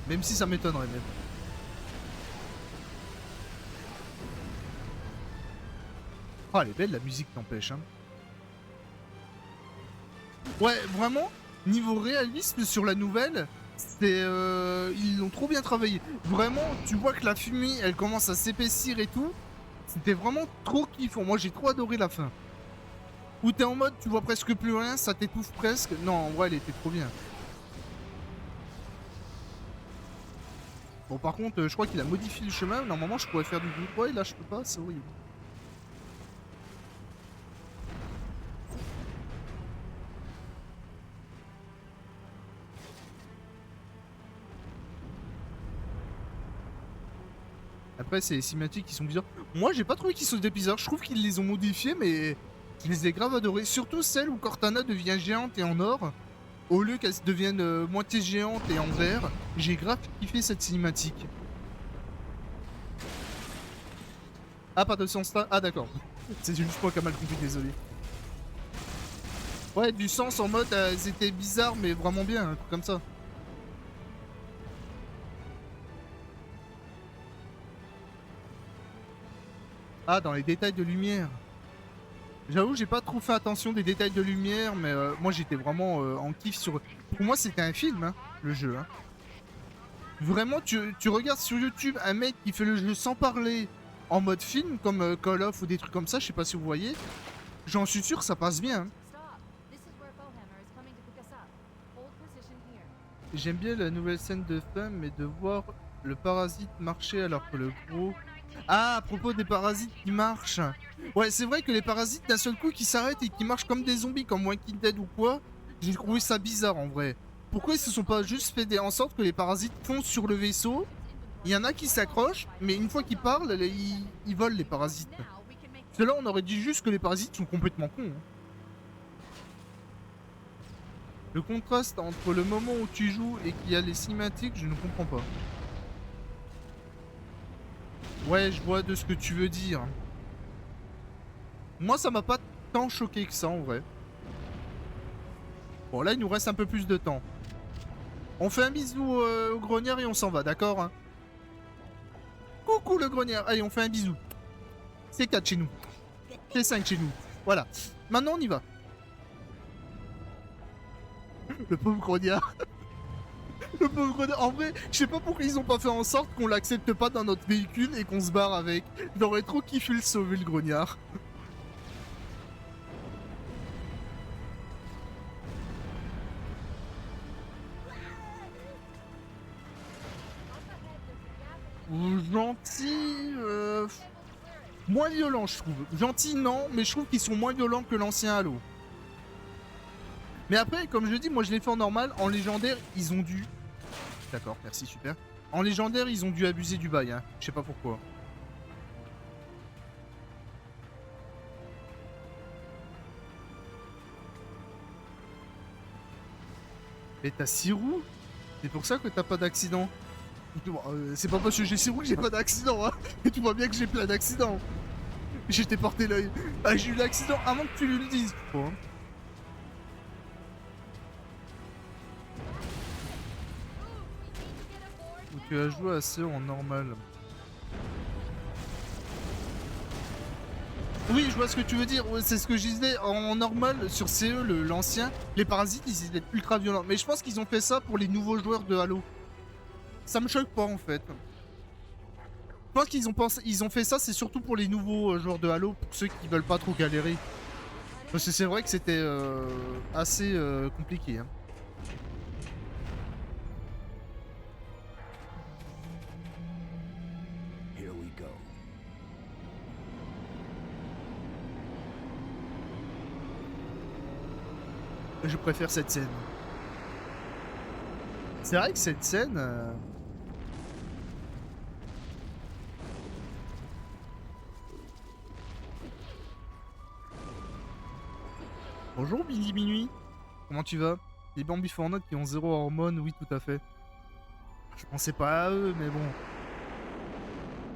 Même si ça m'étonnerait même. Ah, elle est belle la musique, n'empêche. Hein. Ouais, vraiment, niveau réalisme sur la nouvelle, c'est ils l'ont trop bien travaillé. Vraiment, tu vois que la fumée, elle commence à s'épaissir et tout. C'était vraiment trop kiffant. Moi, j'ai trop adoré la fin. Où t'es en mode, tu vois presque plus rien, ça t'étouffe presque. Non, en vrai, elle était trop bien. Bon, par contre, je crois qu'il a modifié le chemin. Normalement, je pourrais faire du good boy. Là, je peux pas, c'est horrible. Après, c'est les cinématiques qui sont bizarres. Moi, j'ai pas trouvé qu'ils sont bizarres. Je trouve qu'ils les ont modifiés, mais je les ai grave adorés. Surtout celle où Cortana devient géante et en or. Au lieu qu'elle devienne moitié géante et en vert. J'ai grave kiffé cette cinématique. Ah, pas de sens là. Ah, d'accord. C'est juste moi qui a mal compris, désolé. Ouais, du sens en mode, elles étaient bizarres, mais vraiment bien, un truc comme ça. Ah, dans les détails de lumière. J'avoue, j'ai pas trop fait attention des détails de lumière, mais moi j'étais vraiment en kiff sur. Pour moi, c'était un film, hein, le jeu. Hein. Vraiment, tu regardes sur YouTube un mec qui fait le jeu sans parler en mode film, comme Call of ou des trucs comme ça, je sais pas si vous voyez. J'en suis sûr, ça passe bien. Hein. J'aime bien la nouvelle scène de fin, mais de voir le parasite marcher alors que le gros. Ah, à propos des parasites qui marchent. Ouais, c'est vrai que les parasites, d'un seul coup, qui s'arrêtent et qui marchent comme des zombies, comme Walking Dead ou quoi, j'ai trouvé ça bizarre en vrai. Pourquoi ils se sont pas juste fait en sorte que les parasites foncent sur le vaisseau? Il y en a qui s'accrochent, mais une fois qu'ils parlent, ils volent les parasites. Parce que là, on aurait dit juste que les parasites sont complètement cons. Hein. Le contraste entre le moment où tu joues et qu'il y a les cinématiques, je ne comprends pas. Ouais, je vois de ce que tu veux dire. Moi, ça m'a pas tant choqué que ça, en vrai. Bon, là, il nous reste un peu plus de temps. On fait un bisou au grognard et on s'en va, d'accord hein. Coucou le grognard. Allez, on fait un bisou. C'est 4 chez nous. C'est 5 chez nous. Voilà. Maintenant, on y va. Le pauvre grognard. Le pauvre grognard. En vrai, je sais pas pourquoi ils ont pas fait en sorte qu'on l'accepte pas dans notre véhicule et qu'on se barre avec. J'aurais trop kiffé le sauver, le grognard. Gentil, moins violent, je trouve. Gentil, non, mais je trouve qu'ils sont moins violents que l'ancien Halo. Mais après, comme je dis, moi je l'ai fait en normal. En légendaire, ils ont dû. D'accord, merci, super. En légendaire, ils ont dû abuser du bail, hein. Je sais pas pourquoi. Mais t'as 6 roues? C'est pour ça que t'as pas d'accident. C'est pas parce que j'ai 6 roues que j'ai pas d'accident, hein. Et tu vois bien que j'ai plein d'accidents. J'étais porté l'œil. Ah, j'ai eu l'accident avant que tu le dises, je crois. Hein. Ou tu as joué assez en normal. Oui, je vois ce que tu veux dire. Ouais, c'est ce que je disais. En normal, sur CE, l'ancien, les parasites, ils étaient ultra violents. Mais je pense qu'ils ont fait ça pour les nouveaux joueurs de Halo. Ça me choque pas, en fait. Je pense qu'ils ont pensé, ils ont fait ça, c'est surtout pour les nouveaux joueurs de Halo, pour ceux qui veulent pas trop galérer. Parce que c'est vrai que c'était assez compliqué. Hein. Here we go. Je préfère cette scène. C'est vrai que cette scène. Bonjour Billy Minuit. Comment tu vas? Les Bambi Fortnite qui ont 0 hormones, oui tout à fait. Je pensais pas à eux, mais bon.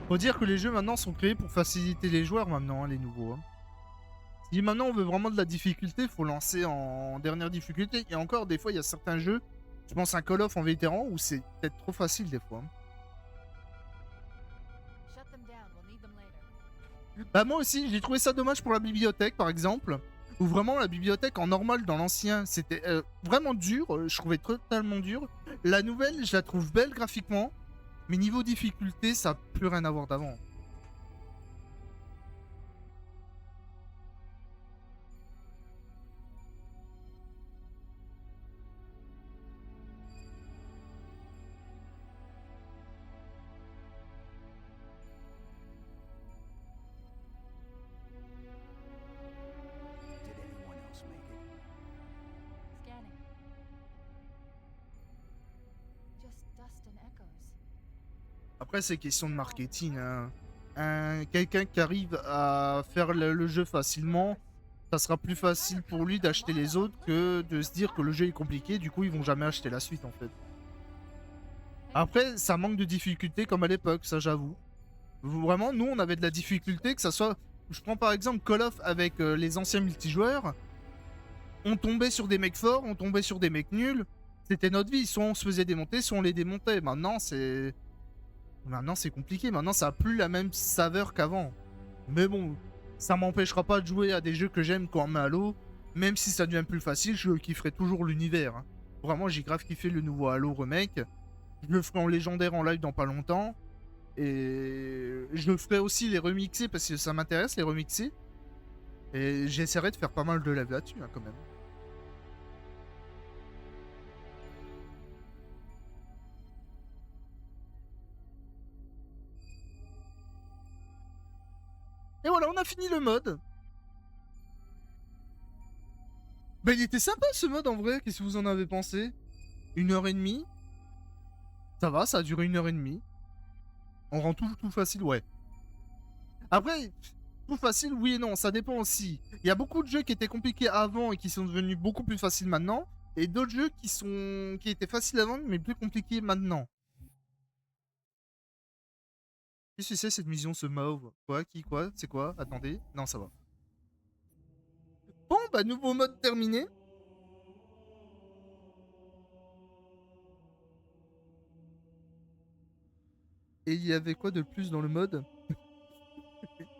Faut dire que les jeux maintenant sont créés pour faciliter les joueurs maintenant, hein, les nouveaux. Hein. Si maintenant on veut vraiment de la difficulté, faut lancer en dernière difficulté. Et encore, des fois, il y a certains jeux, je pense à un Call of en vétéran, où c'est peut-être trop facile des fois. Hein. Bah moi aussi, j'ai trouvé ça dommage pour la bibliothèque, par exemple. Où vraiment la bibliothèque en normal dans l'ancien, c'était vraiment dur. Je trouvais totalement dur. La nouvelle, je la trouve belle graphiquement. Mais niveau difficulté, ça n'a plus rien à voir d'avant. Après, c'est question de marketing. Hein. Quelqu'un qui arrive à faire le jeu facilement, ça sera plus facile pour lui d'acheter les autres que de se dire que le jeu est compliqué. Du coup, ils vont jamais acheter la suite en fait. Après, ça manque de difficulté comme à l'époque, ça j'avoue. Vraiment, nous, on avait de la difficulté, que ça soit... Je prends par exemple Call of avec les anciens multijoueurs. On tombait sur des mecs forts, on tombait sur des mecs nuls. C'était notre vie. Soit on se faisait démonter, soit on les démontait. Maintenant, c'est... Maintenant, c'est compliqué. Maintenant, ça a plus la même saveur qu'avant. Mais bon, ça m'empêchera pas de jouer à des jeux que j'aime comme Halo. Même si ça devient plus facile, je kifferai toujours l'univers. Hein. Vraiment, j'ai grave kiffé le nouveau Halo remake. Je le ferai en légendaire en live dans pas longtemps. Et je le ferai aussi les remixer parce que ça m'intéresse, les remixer. Et j'essaierai de faire pas mal de live là-dessus, hein, quand même. Et voilà, on a fini le mode. Bah, il était sympa ce mode en vrai. Qu'est-ce que vous en avez pensé? 1 h 30. Ça va, ça a duré 1 h 30. On rend tout facile, ouais. Après, tout facile, oui et non, ça dépend aussi. Il y a beaucoup de jeux qui étaient compliqués avant et qui sont devenus beaucoup plus faciles maintenant. Et d'autres jeux qui étaient faciles avant mais plus compliqués maintenant. Qu'est-ce que c'est cette mission, ce mauve? Quoi? Qui? Quoi? C'est quoi? Attendez. Non, ça va. Bon, bah, nouveau mode terminé. Et il y avait quoi de plus dans le mode?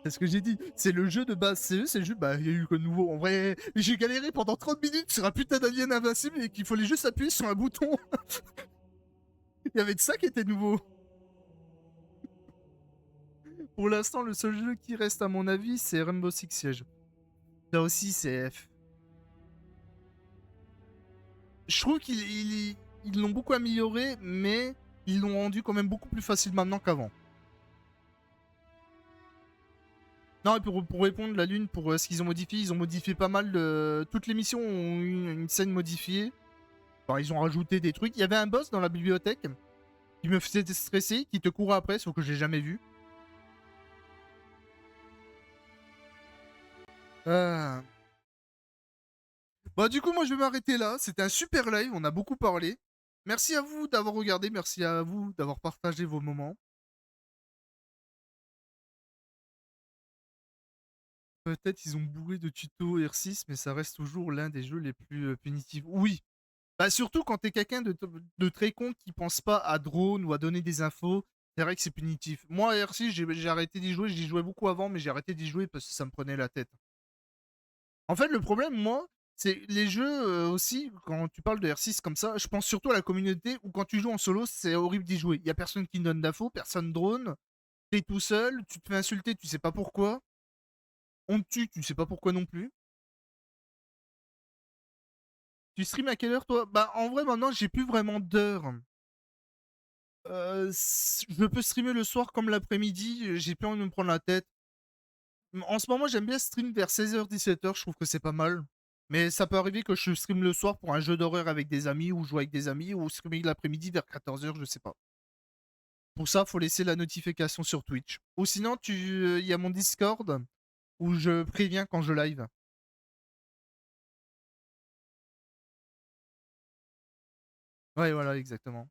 C'est ce que j'ai dit. C'est le jeu de base CE, c'est juste, bah, il y a eu quoi de nouveau. En vrai, j'ai galéré pendant 30 minutes sur un putain d'alien invincible et qu'il fallait juste appuyer sur un bouton. Il y avait de ça qui était nouveau. Pour l'instant, le seul jeu qui reste, à mon avis, c'est Rainbow Six Siege. Là aussi, c'est. Je trouve qu'ils l'ont beaucoup amélioré, mais ils l'ont rendu quand même beaucoup plus facile maintenant qu'avant. Non, et pour répondre, la Lune, pour ce qu'ils ont modifié, ils ont modifié pas mal de. Toutes les missions ont eu une scène modifiée. Enfin, ils ont rajouté des trucs. Il y avait un boss dans la bibliothèque qui me faisait stresser, qui te courait après, sauf que j'ai jamais vu. Euh... Bah, du coup, moi, je vais m'arrêter là. C'était un super live, on a beaucoup parlé. Merci à vous d'avoir regardé, merci à vous d'avoir partagé vos moments. Peut-être ils ont bourré de tutos R6, mais ça reste toujours l'un des jeux les plus punitifs. Oui, bah surtout quand t'es quelqu'un de très con qui pense pas à drone ou à donner des infos, c'est vrai que c'est punitif. Moi, R6, j'ai arrêté d'y jouer, j'y jouais beaucoup avant, mais j'ai arrêté d'y jouer parce que ça me prenait la tête. En fait, le problème, moi, c'est les jeux aussi, quand tu parles de R6 comme ça, je pense surtout à la communauté où quand tu joues en solo, c'est horrible d'y jouer. Il y a personne qui donne d'infos, personne drone, t'es tout seul, tu te fais insulter, tu sais pas pourquoi. On te tue, tu sais pas pourquoi non plus. Tu stream à quelle heure toi? Bah en vrai maintenant j'ai plus vraiment d'heures. Je peux streamer le soir comme l'après-midi, j'ai plus envie de me prendre la tête. En ce moment j'aime bien stream vers 16h-17h, je trouve que c'est pas mal. Mais ça peut arriver que je stream le soir pour un jeu d'horreur avec des amis ou jouer avec des amis ou streamer l'après-midi vers 14h, je sais pas. Pour ça, faut laisser la notification sur Twitch. Ou sinon, il y a mon Discord où je préviens quand je live. Ouais, voilà, exactement.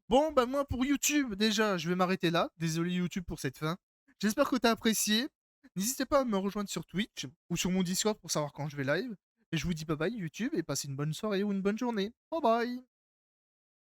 Bon, bah moi pour YouTube, déjà, je vais m'arrêter là. Désolé YouTube pour cette fin. J'espère que t'as apprécié. N'hésitez pas à me rejoindre sur Twitch ou sur mon Discord pour savoir quand je vais live. Et je vous dis bye bye YouTube et passez une bonne soirée ou une bonne journée. Bye bye.